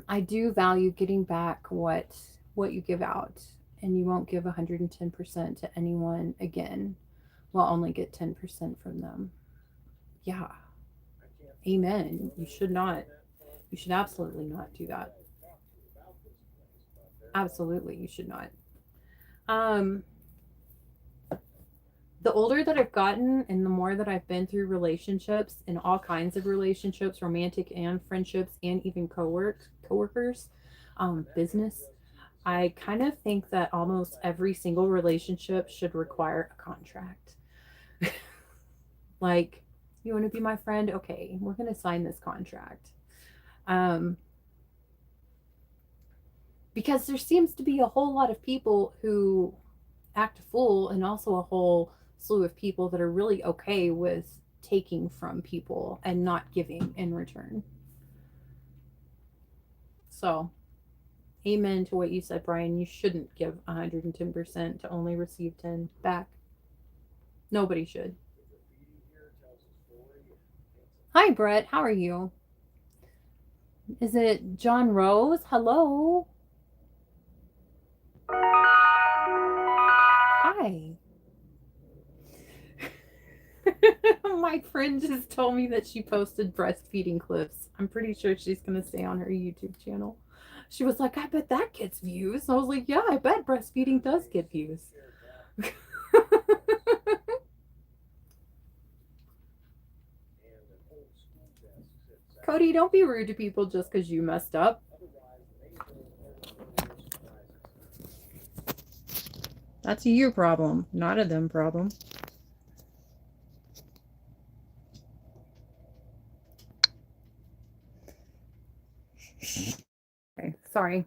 I do value getting back what you give out, and you won't give 110% to anyone again. We'll only get 10% from them. Yeah. Amen. You should not. You should absolutely not do that. Absolutely, you should not. The older that I've gotten and the more that I've been through relationships and all kinds of relationships, romantic and friendships, and even coworkers, business, I kind of think that almost every single relationship should require a contract. Like, you want to be my friend? Okay, we're going to sign this contract. Because there seems to be a whole lot of people who act a fool, and also a whole slew of people that are really okay with taking from people and not giving in return. So, amen to what you said, Brian. You shouldn't give 110% to only receive 10 back. Nobody should. Hi, Brett. How are you? Is it John Rose? Hello. Hi. My friend just told me that she posted breastfeeding clips. I'm pretty sure she's going to stay on her YouTube channel. She was like, I bet that gets views. I was like, yeah, I bet breastfeeding does get views. Cody, don't be rude to people just because you messed up. That's a you problem, not a them problem. Okay, sorry.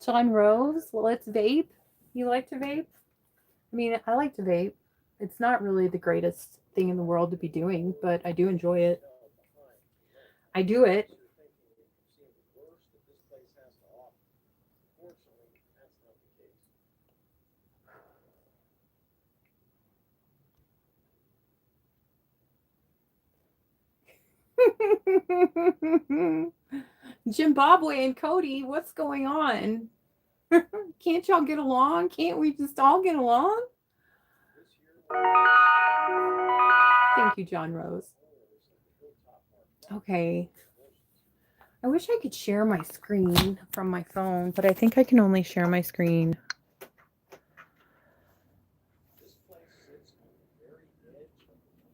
Sean Rose, let's vape. You like to vape? I mean, I like to vape. It's not really the greatest thing in the world to be doing, but I do enjoy it. I do it. Zimbabwe and Cody, what's going on? Can't y'all get along? Can't we just all get along? Thank you, John Rose. Okay. I wish I could share my screen from my phone, but I think I can only share my screen.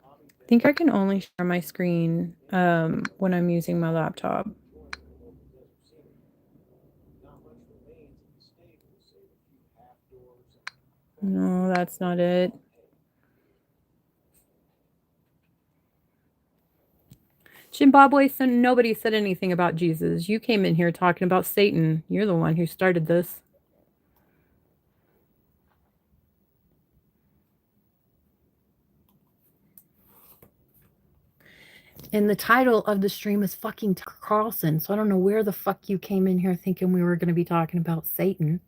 I think I can only share my screen when I'm using my laptop. No, that's not it. Zimbabwe, so nobody said anything about Jesus. You came in here talking about Satan. You're the one who started this. And the title of the stream is fucking Carlson, so I don't know where the fuck you came in here thinking we were going to be talking about Satan.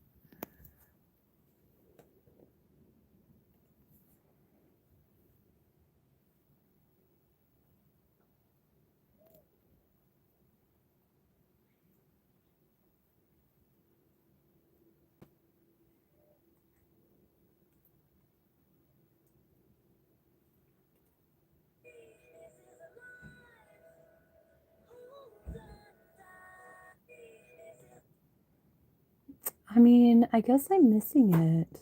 I mean, I guess I'm missing it.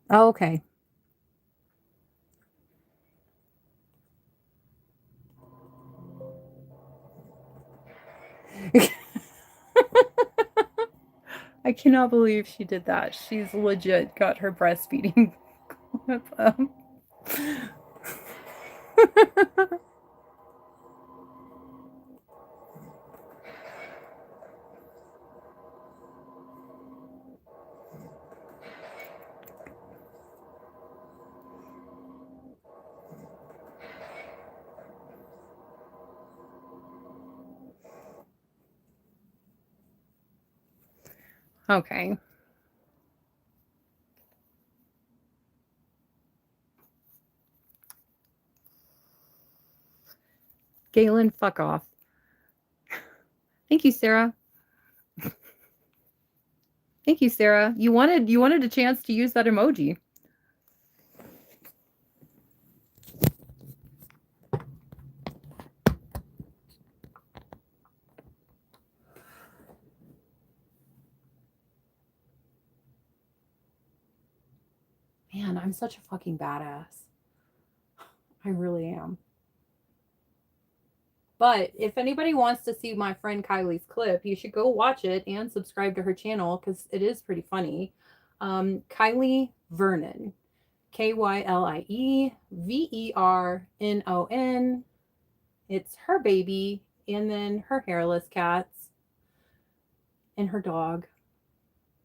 Oh, okay. I cannot believe she did that. She's legit got her breastfeeding clip up. Okay. Galen, fuck off. Thank you, Sarah. Thank you, Sarah. You wanted a chance to use that emoji. Man, I'm such a fucking badass. I really am. But if anybody wants to see my friend Kylie's clip, you should go watch it and subscribe to her channel because it is pretty funny. Kylie Vernon. KylieVernon. It's her baby, and then her hairless cats, and her dog,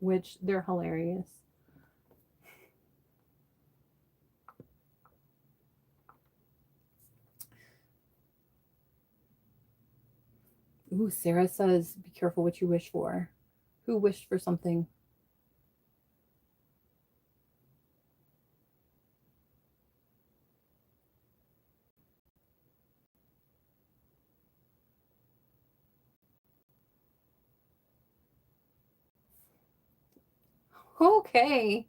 which they're hilarious. Ooh, Sarah says, be careful what you wish for. Who wished for something? Okay.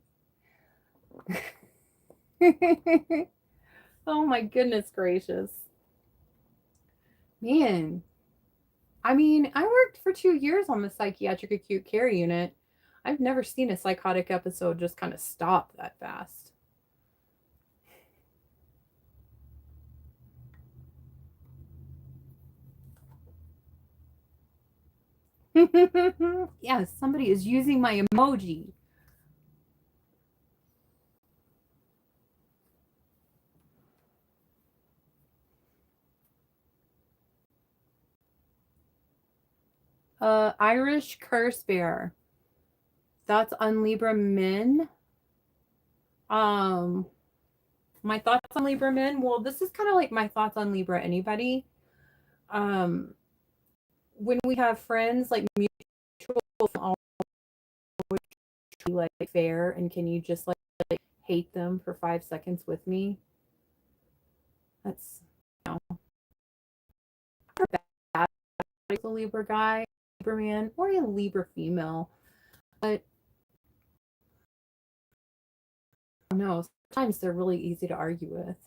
Oh my goodness gracious. Man. I mean, I worked for 2 years on the psychiatric acute care unit. I've never seen a psychotic episode just kind of stop that fast. Yes, somebody is using my emoji. Irish curse bear. Thoughts on Libra men. Um, my thoughts on Libra men. Well, this is kind of like my thoughts on Libra anybody. Um, when we have friends like mutual, always like fair, and can you just like hate them for 5 seconds with me? That's bad. A Libra guy, Libra man, or a Libra female, but no, sometimes they're really easy to argue with.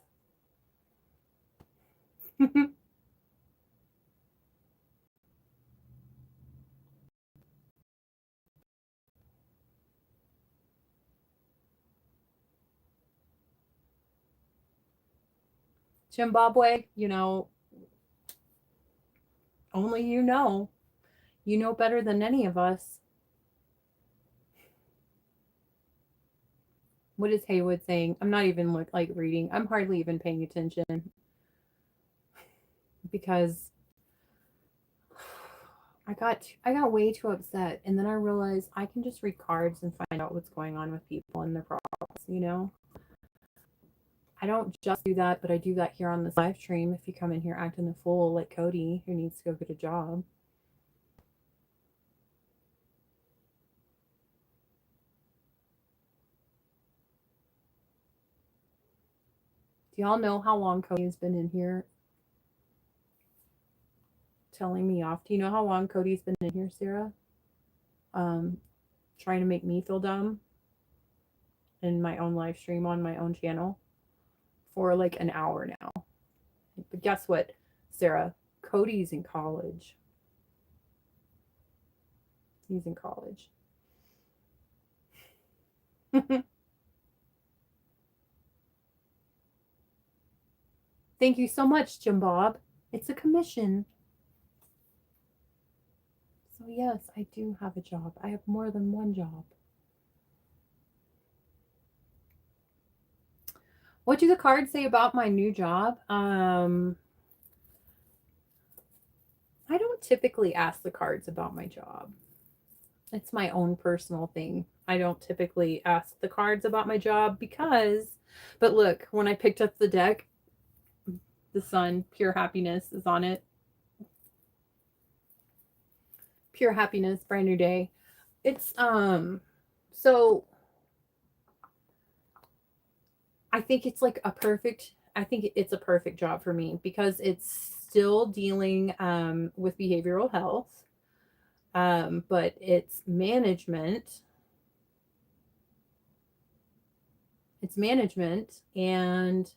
Zimbabwe, only you know better than any of us. What is Haywood saying? I'm not even like reading. I'm hardly even paying attention because I got way too upset, and then I realized I can just read cards and find out what's going on with people and their problems. I don't just do that, but I do that here on this live stream. If you come in here acting a fool like Cody, who needs to go get a job. Do y'all know how long Cody's been in here telling me off? Do you know how long Cody's been in here, Sarah? Trying to make me feel dumb in my own live stream on my own channel for like an hour now. But guess what, Sarah? Cody's in college. He's in college. Thank you so much, Jim Bob. It's a commission. So yes, I do have a job. I have more than one job. What do the cards say about my new job? I don't typically ask the cards about my job. It's my own personal thing. I don't typically ask the cards about my job but look, when I picked up the deck, the sun, pure happiness is on it. Pure happiness, brand new day. It's so I think it's like I think it's a perfect job for me because it's still dealing with behavioral health, but it's management. It's management, and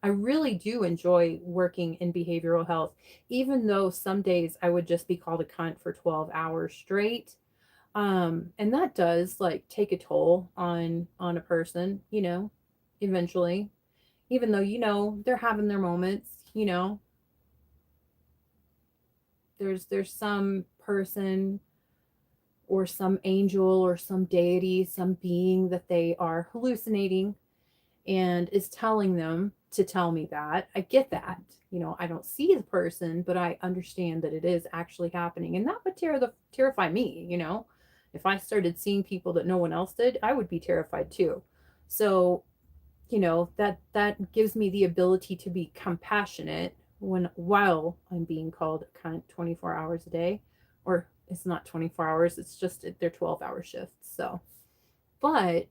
I really do enjoy working in behavioral health, even though some days I would just be called a cunt for 12 hours straight. And that does like take a toll on a person, eventually, even though, they're having their moments, there's some person or some angel or some deity, some being that they are hallucinating and is telling them to tell me that. I get that. I don't see the person, but I understand that it is actually happening. And that would terrify me, If I started seeing people that no one else did, I would be terrified too. So, that gives me the ability to be compassionate while I'm being called a cunt 24 hours a day. Or it's not 24 hours, it's just they're 12-hour shifts. So, but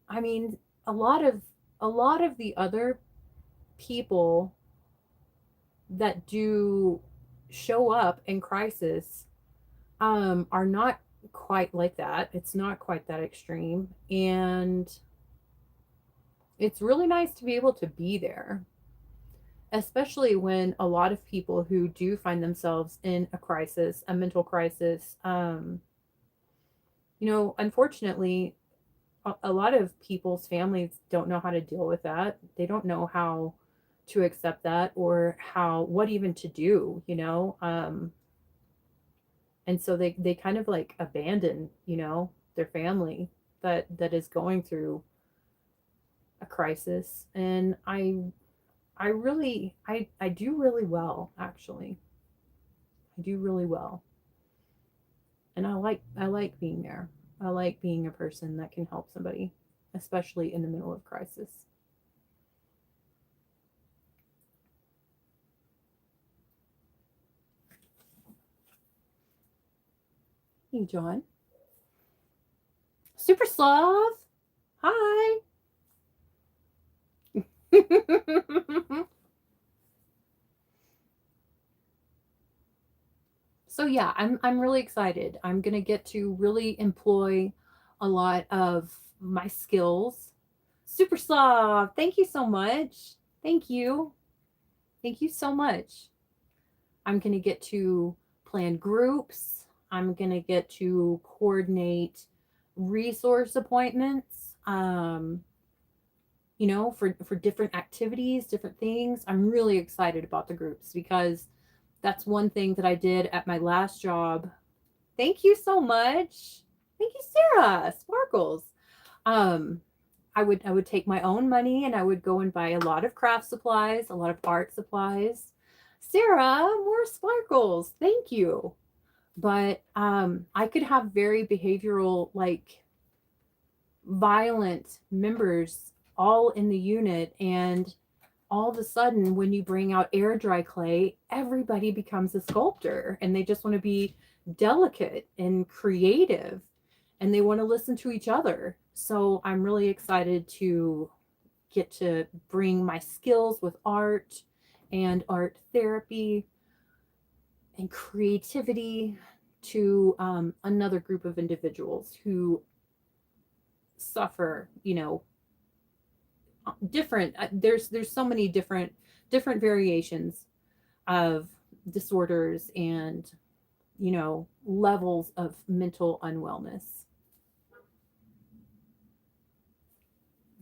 I mean, a lot of the other people that do show up in crisis are not quite like that. It's not quite that extreme, and it's really nice to be able to be there, especially when a lot of people who do find themselves in a crisis, a mental crisis, unfortunately, a lot of people's families don't know how to deal with that. They don't know how to accept that or what even to do, and so they kind of like abandon, their family that is going through a crisis. And I do really well, actually. I do really well. And I like being there. I like being a person that can help somebody, especially in the middle of crisis. Hey, John. Super Slav. Hi. So yeah, I'm really excited. I'm gonna get to really employ a lot of my skills. Super Slav, thank you so much. Thank you. Thank you so much. I'm gonna get to plan groups. I'm gonna get to coordinate resource appointments. For different activities, different things. I'm really excited about the groups because that's one thing that I did at my last job. Thank you so much. Thank you, Sarah. Sparkles. I would take my own money and I would go and buy a lot of craft supplies, a lot of art supplies. Sarah, more sparkles. Thank you. But I could have very behavioral, like violent members all in the unit, and all of a sudden when you bring out air dry clay, everybody becomes a sculptor and they just want to be delicate and creative and they want to listen to each other. So I'm really excited to get to bring my skills with art and art therapy and creativity to another group of individuals who suffer, different. There's so many different variations of disorders and levels of mental unwellness.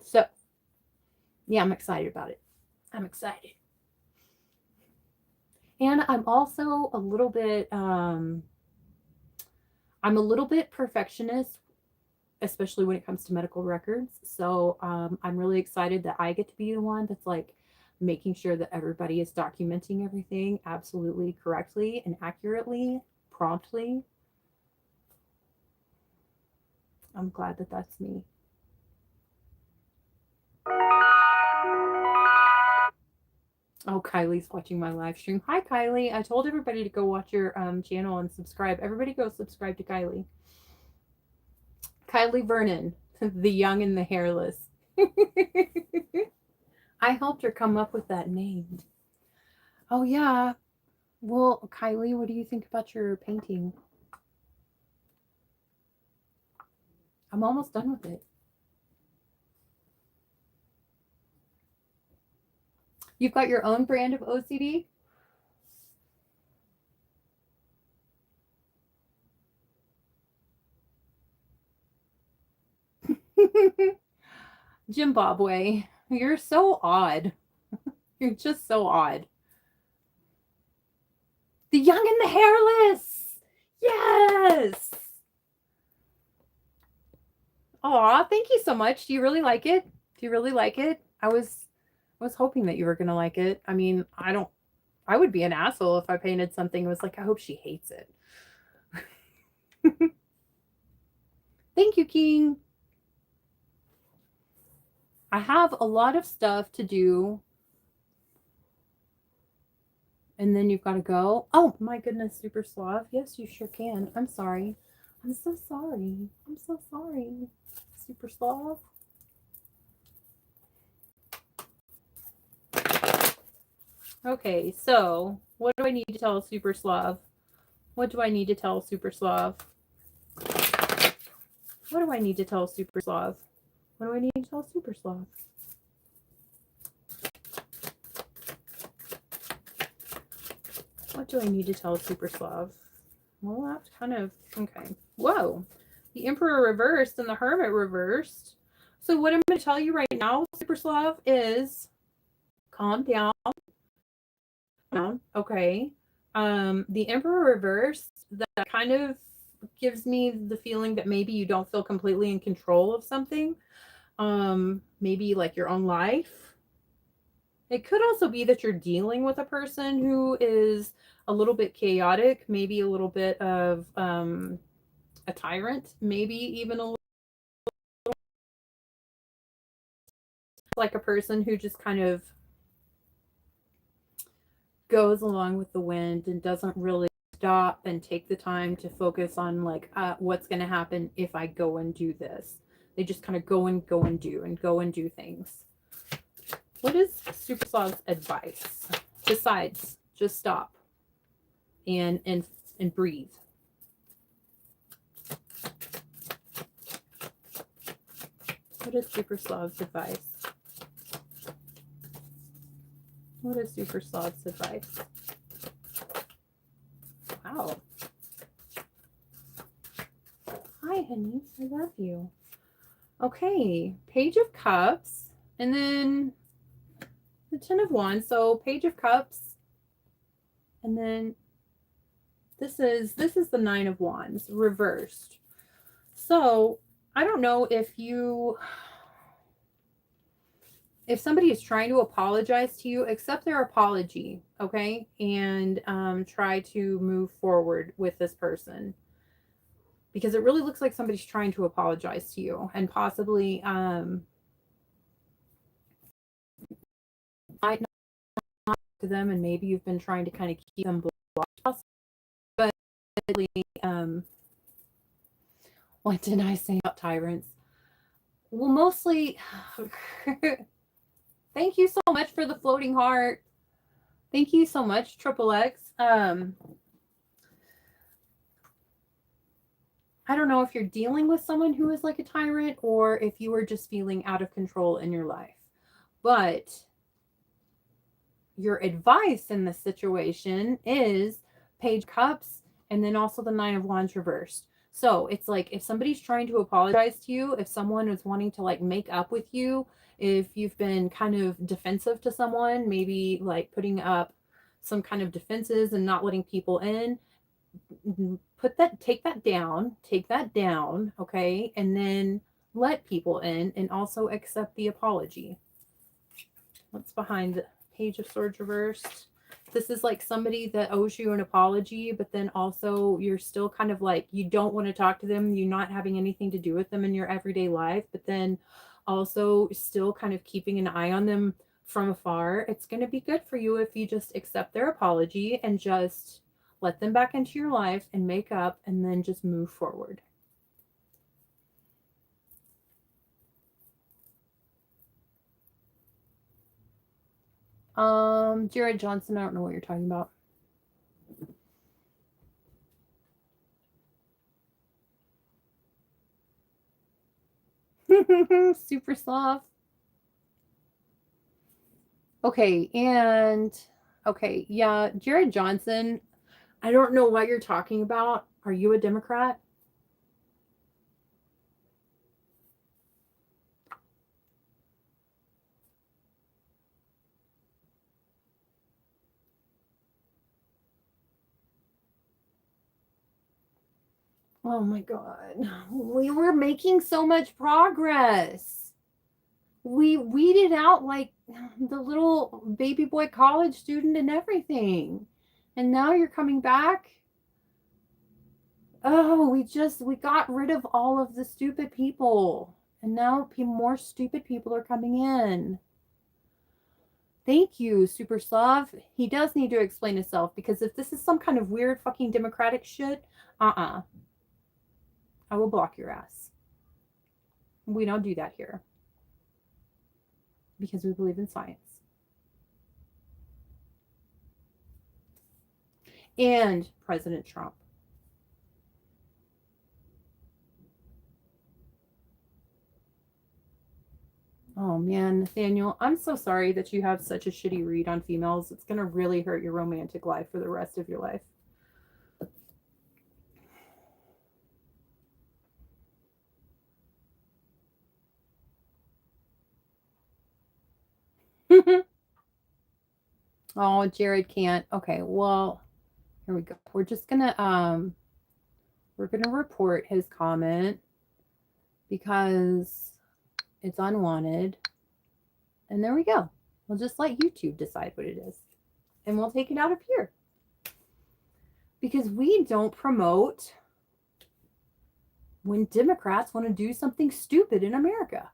So yeah, I'm excited about it. I'm excited. And I'm also a little bit perfectionist, especially when it comes to medical records. So I'm really excited that I get to be the one that's like making sure that everybody is documenting everything absolutely correctly and accurately, promptly. I'm glad that that's me. Oh, Kylie's watching my live stream. Hi, Kylie. I told everybody to go watch your channel and subscribe. Everybody go subscribe to Kylie. Kylie Vernon, the young and the hairless. I helped her come up with that name. Oh, yeah. Well, Kylie, what do you think about your painting? I'm almost done with it. You've got your own brand of OCD? Zimbabwe, you're so odd. You're just so odd. The young and the hairless. Yes. Aw, thank you so much. Do you really like it? Do you really like it? I was hoping that you were gonna like it. I mean, I would be an asshole if I painted something and was like, I hope she hates it. Thank you, King. I have a lot of stuff to do. And then you've got to go. Oh, my goodness, Super Slav. Yes, you sure can. I'm sorry. I'm so sorry. I'm so sorry, Super Slav. Okay, so what do I need to tell Super Slav? What do I need to tell Super Slav? What do I need to tell Super Slav? What do I need to tell Super Slav? What do I need to tell Super Slav? Well, that's kind of okay. Whoa, the Emperor reversed and the Hermit reversed. So what I'm going to tell you right now, Super Slav, is calm down. Okay. The Emperor reversed, that kind of gives me the feeling that maybe you don't feel completely in control of something. Maybe like your own life. It could also be that you're dealing with a person who is a little bit chaotic, maybe a little bit of a tyrant, maybe even a little like a person who just kind of goes along with the wind and doesn't really stop and take the time to focus on like what's going to happen if I go and do this. They just kind of go and do things. What is Super Slaw's advice besides just stop and breathe? What is Super Slaw's advice? What is Super Slaw's advice? Wow. Hi, honey. I love you. Okay. Page of Cups. And then the Ten of Wands. So Page of Cups. And then this is the Nine of Wands reversed. So I don't know if somebody is trying to apologize to you, accept their apology, okay? And try to move forward with this person. Because it really looks like somebody's trying to apologize to you and possibly might not to them, and maybe you've been trying to kind of keep them blocked. But what did I say about tyrants? Well, mostly thank you so much for the floating heart. Thank you so much, Triple X. I don't know if you're dealing with someone who is like a tyrant or if you are just feeling out of control in your life. But your advice in this situation is Page of Cups and then also the Nine of Wands reversed. So it's like if somebody's trying to apologize to you, if someone is wanting to like make up with you, if you've been kind of defensive to someone, maybe like putting up some kind of defenses and not letting people in, take that down, okay? And then let people in and also accept the apology. What's behind the Page of Swords reversed? This is like somebody that owes you an apology, but then also you're still kind of like, you don't want to talk to them. You're not having anything to do with them in your everyday life, but then also still kind of keeping an eye on them from afar. It's going to be good for you if you just accept their apology and just let them back into your life and make up and then just move forward. Jared Johnson, I don't know what you're talking about. Super soft. Okay, and okay, yeah, Jared Johnson, I don't know what you're talking about. Are you a Democrat? Oh my God. We were making so much progress. We weeded out like the little baby boy college student and everything. And now you're coming back? Oh, we got rid of all of the stupid people. And now more stupid people are coming in. Thank you, Super Slav. He does need to explain himself because if this is some kind of weird fucking democratic shit, I will block your ass. We don't do that here because we believe in science. And President Trump. Oh man, Nathaniel, I'm so sorry that you have such a shitty read on females. It's going to really hurt your romantic life for the rest of your life. Oh, Jared can't. Okay, well, here we go. We're just gonna report his comment because it's unwanted. And there we go. We'll just let YouTube decide what it is. And we'll take it out of here. Because we don't promote when Democrats want to do something stupid in America.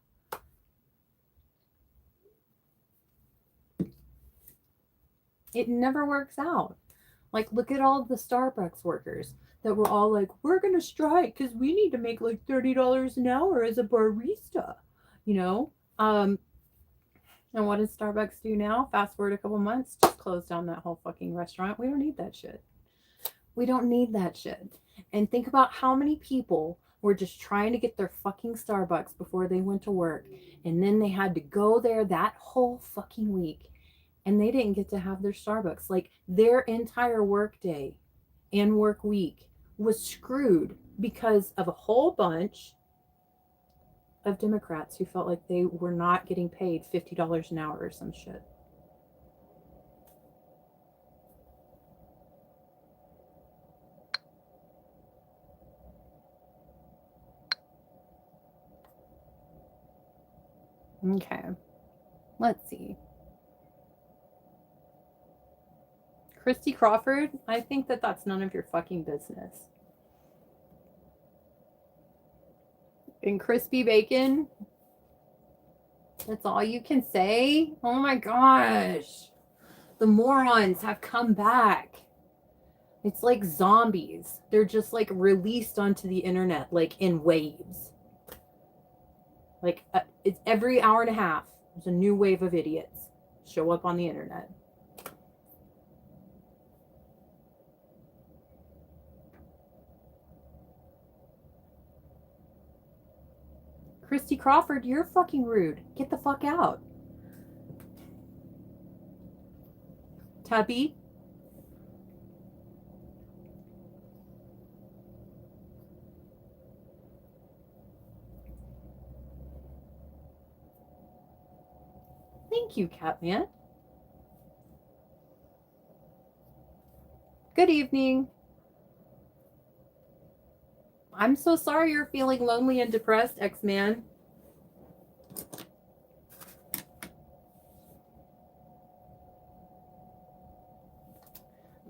It never works out. Like, look at all the Starbucks workers that were all like, we're going to strike because we need to make like $30 an hour as a barista, you know? And what does Starbucks do now? Fast forward a couple months, just close down that whole fucking restaurant. We don't need that shit. We don't need that shit. And think about how many people were just trying to get their fucking Starbucks before they went to work. And then they had to go there that whole fucking week. And they didn't get to have their Starbucks. Like, their entire work day and work week was screwed because of a whole bunch of Democrats who felt like they were not getting paid $50 an hour or some shit. Okay. Let's see. Christy Crawford, I think that that's none of your fucking business. And crispy bacon, that's all you can say? Oh my gosh. The morons have come back. It's like zombies. They're just like released onto the internet, like in waves. Like it's every hour and a half, there's a new wave of idiots show up on the internet. Christy Crawford, you're fucking rude. Get the fuck out. Tubby. Thank you, Catman. Good evening. I'm so sorry you're feeling lonely and depressed, X-Man.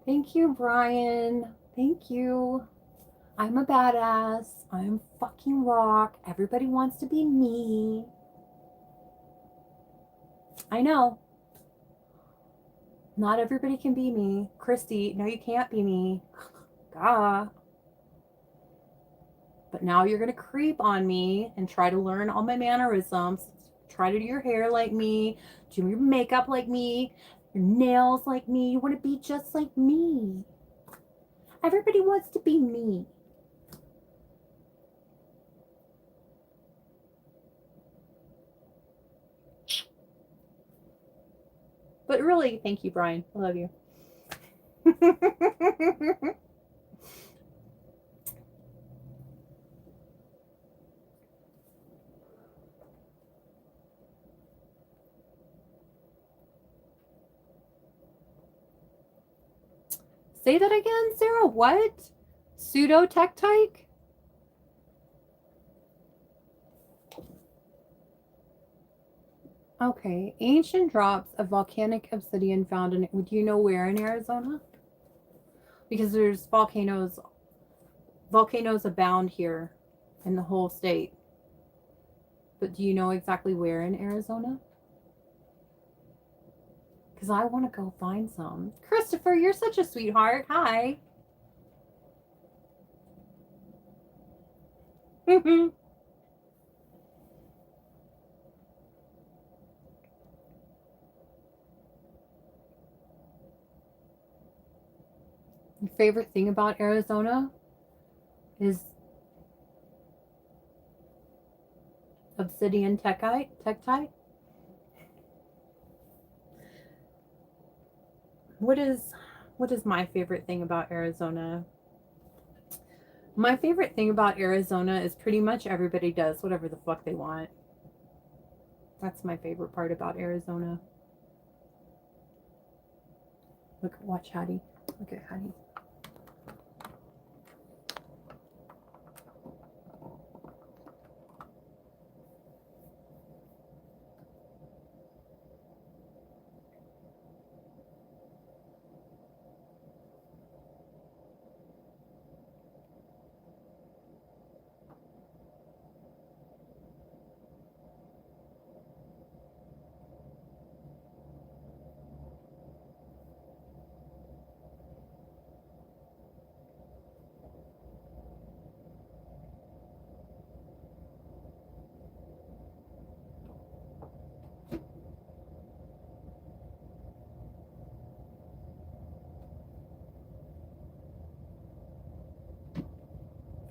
Thank you, Brian. Thank you. I'm a badass. I'm fucking rock. Everybody wants to be me. I know. Not everybody can be me. Christy, no, you can't be me. Gah. But now you're going to creep on me and try to learn all my mannerisms. Try to do your hair like me. Do your makeup like me. Your nails like me. You want to be just like me. Everybody wants to be me. But really, thank you, Brian. I love you. Say that again, Sarah. What? Pseudo-tektite? Okay. Ancient drops of volcanic obsidian found in, do you know where in Arizona? Because there's volcanoes abound here in the whole state. But do you know exactly where in Arizona? Because I want to go find some. Christopher, you're such a sweetheart. Hi. Your favorite thing about Arizona is obsidian tektite. What is my favorite thing about Arizona? My favorite thing about Arizona is pretty much everybody does whatever the fuck they want. That's my favorite part about Arizona. Look, watch Hattie. Look at Hattie.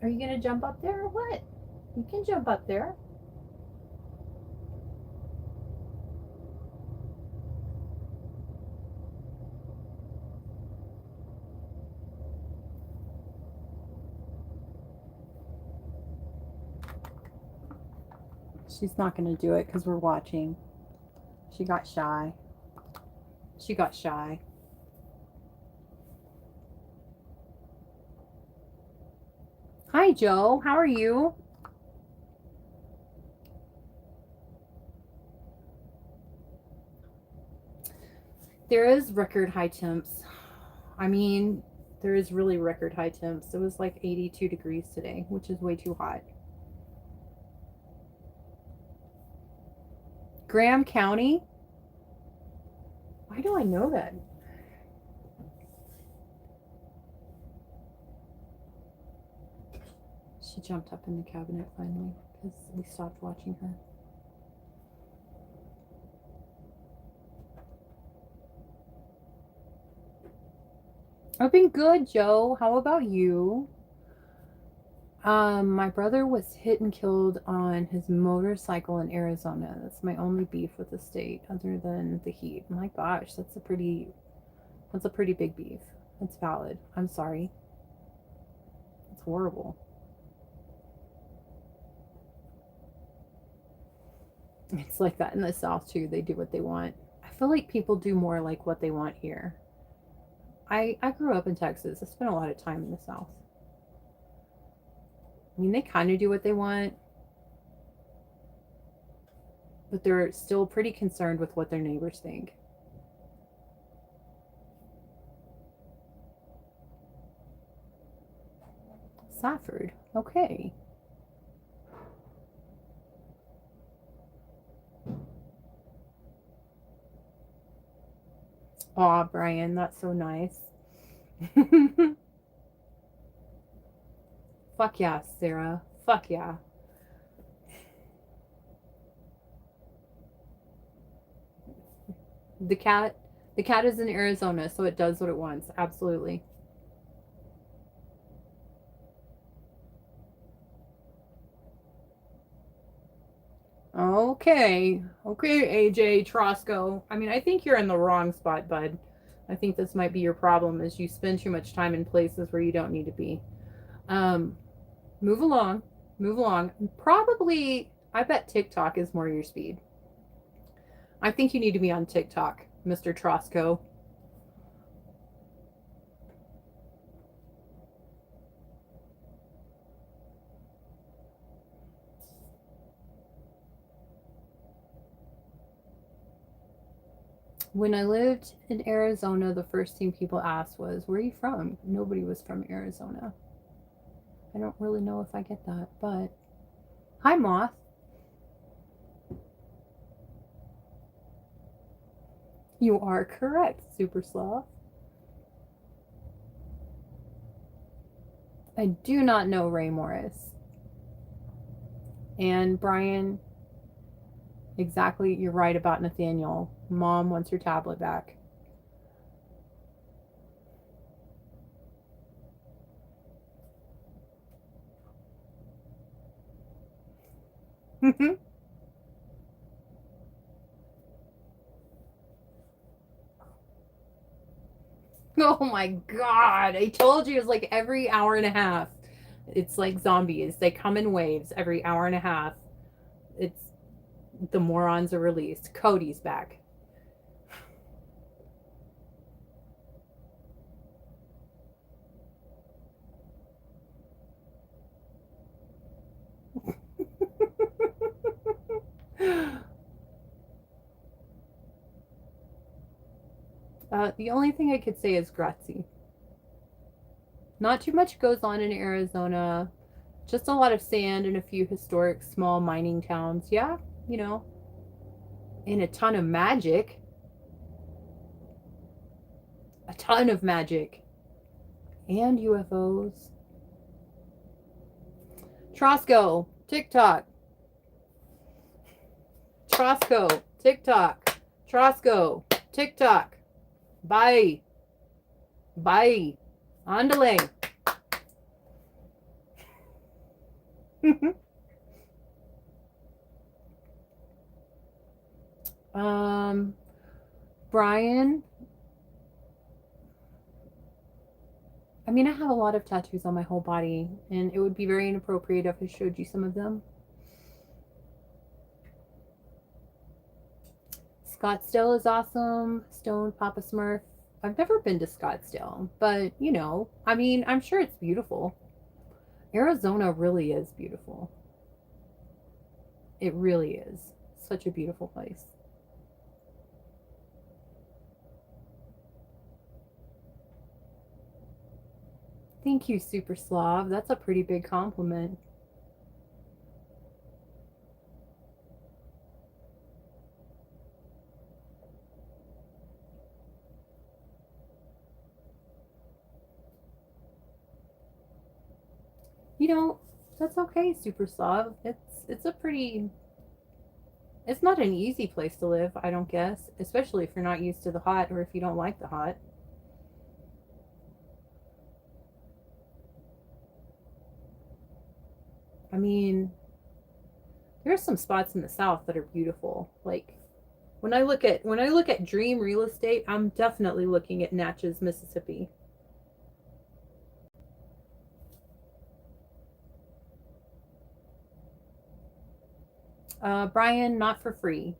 Are you going to jump up there or what? You can jump up there. She's not going to do it because we're watching. She got shy. She got shy. Hi, Joe. How are you? There is record high temps. I mean, there is really record high temps. It was like 82 degrees today, which is way too hot. Graham County? Why do I know that? She jumped up in the cabinet finally because we stopped watching her. I've been good, Joe. How about you? My brother was hit and killed on his motorcycle in Arizona. That's my only beef with the state, other than the heat. My gosh, that's a pretty big beef. That's valid. I'm sorry. It's horrible. It's like that in the South too. They do what they want. I feel like people do more like what they want here. I grew up in Texas. I spent a lot of time in the South. I mean, they kind of do what they want, but they're still pretty concerned with what their neighbors think. Safford. Okay. Aw, Brian, that's so nice. Fuck yeah, Sarah. Fuck yeah. The cat is in Arizona, so it does what it wants. Absolutely. Okay, AJ Trosco. I mean, I think you're in the wrong spot, bud. I think this might be your problem, is you spend too much time in places where you don't need to be. Move along. Probably, I bet TikTok is more your speed. I think you need to be on TikTok, Mr. Trosco. When I lived in Arizona, the first thing people asked was, where are you from? Nobody was from Arizona. I don't really know if I get that, but hi, Moth. You are correct, Super Sloth. I do not know Ray Morris. And Brian, exactly, you're right about Nathaniel. Mom wants her tablet back. Oh my god, I told you, it's like every hour and a half. It's like zombies. They come in waves every hour and a half. It's the morons are released. Cody's back. The only thing I could say is grazie. Not too much goes on in Arizona. Just a lot of sand and a few historic small mining towns. Yeah, you know. And a ton of magic. A ton of magic. And UFOs. Trosco, TikTok. Trosco, TikTok. Trosco, TikTok. Bye. Bye. Andale. Brian, I mean, I have a lot of tattoos on my whole body, and it would be very inappropriate if I showed you some of them. Scottsdale is awesome. Stone Papa Smurf. I've never been to Scottsdale, but you know, I mean, I'm sure it's beautiful. Arizona really is beautiful. It really is. Such a beautiful place. Thank you, Super Slav. That's a pretty big compliment. You know, that's okay, Super Slav. It's a pretty, it's not an easy place to live, I don't guess, especially if you're not used to the hot or if you don't like the hot. I mean, there are some spots in the South that are beautiful. Like when I look at dream real estate, I'm definitely looking at Natchez, Mississippi. Brian, not for free.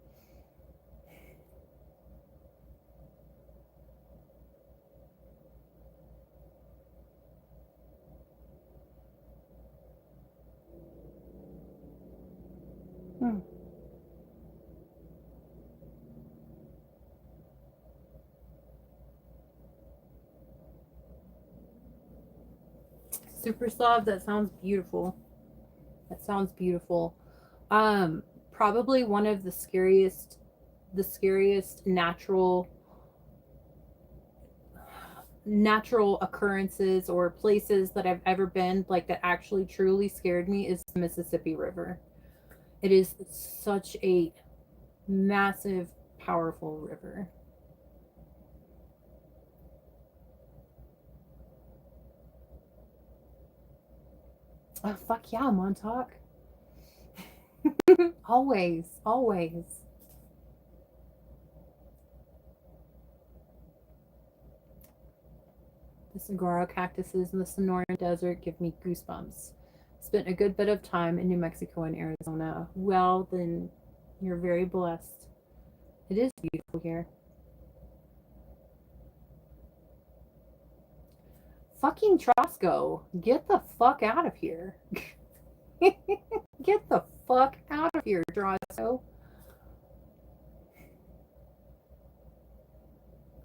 Hmm. Super Slav, that sounds beautiful. That sounds beautiful. Probably one of the scariest natural occurrences or places that I've ever been, like that actually truly scared me, is the Mississippi River. It is such a massive, powerful river. Oh, fuck yeah, Montauk. Always, always. The saguaro cactuses in the Sonoran Desert give me goosebumps. Spent a good bit of time in New Mexico and Arizona. Well, then you're very blessed. It is beautiful here. Fucking Trosco, get the fuck out of here. Get the fuck out of here, Trosco.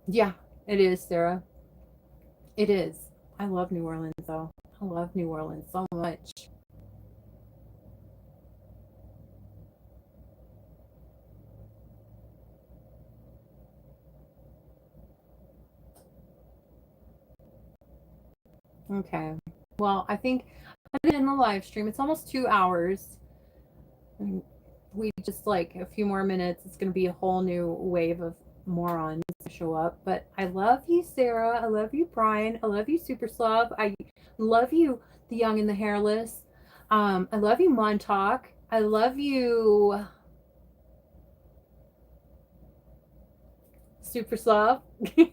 Yeah, it is, Sarah. It is. I love New Orleans, though. I love New Orleans so much. Okay. Well, I think I did in the live stream. It's almost 2 hours. And we just like a few more minutes. It's going to be a whole new wave of morons to show up. But I love you, Sarah. I love you, Brian. I love you, Super Slav. I love you, the young and the hairless. I love you, Montauk. I love you, Super Slav.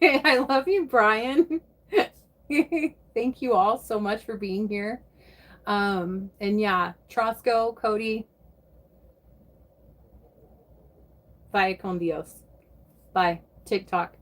I love you, Brian. Thank you all so much for being here. And yeah, Trosco, Cody, vaya con Dios. Bye. TikTok.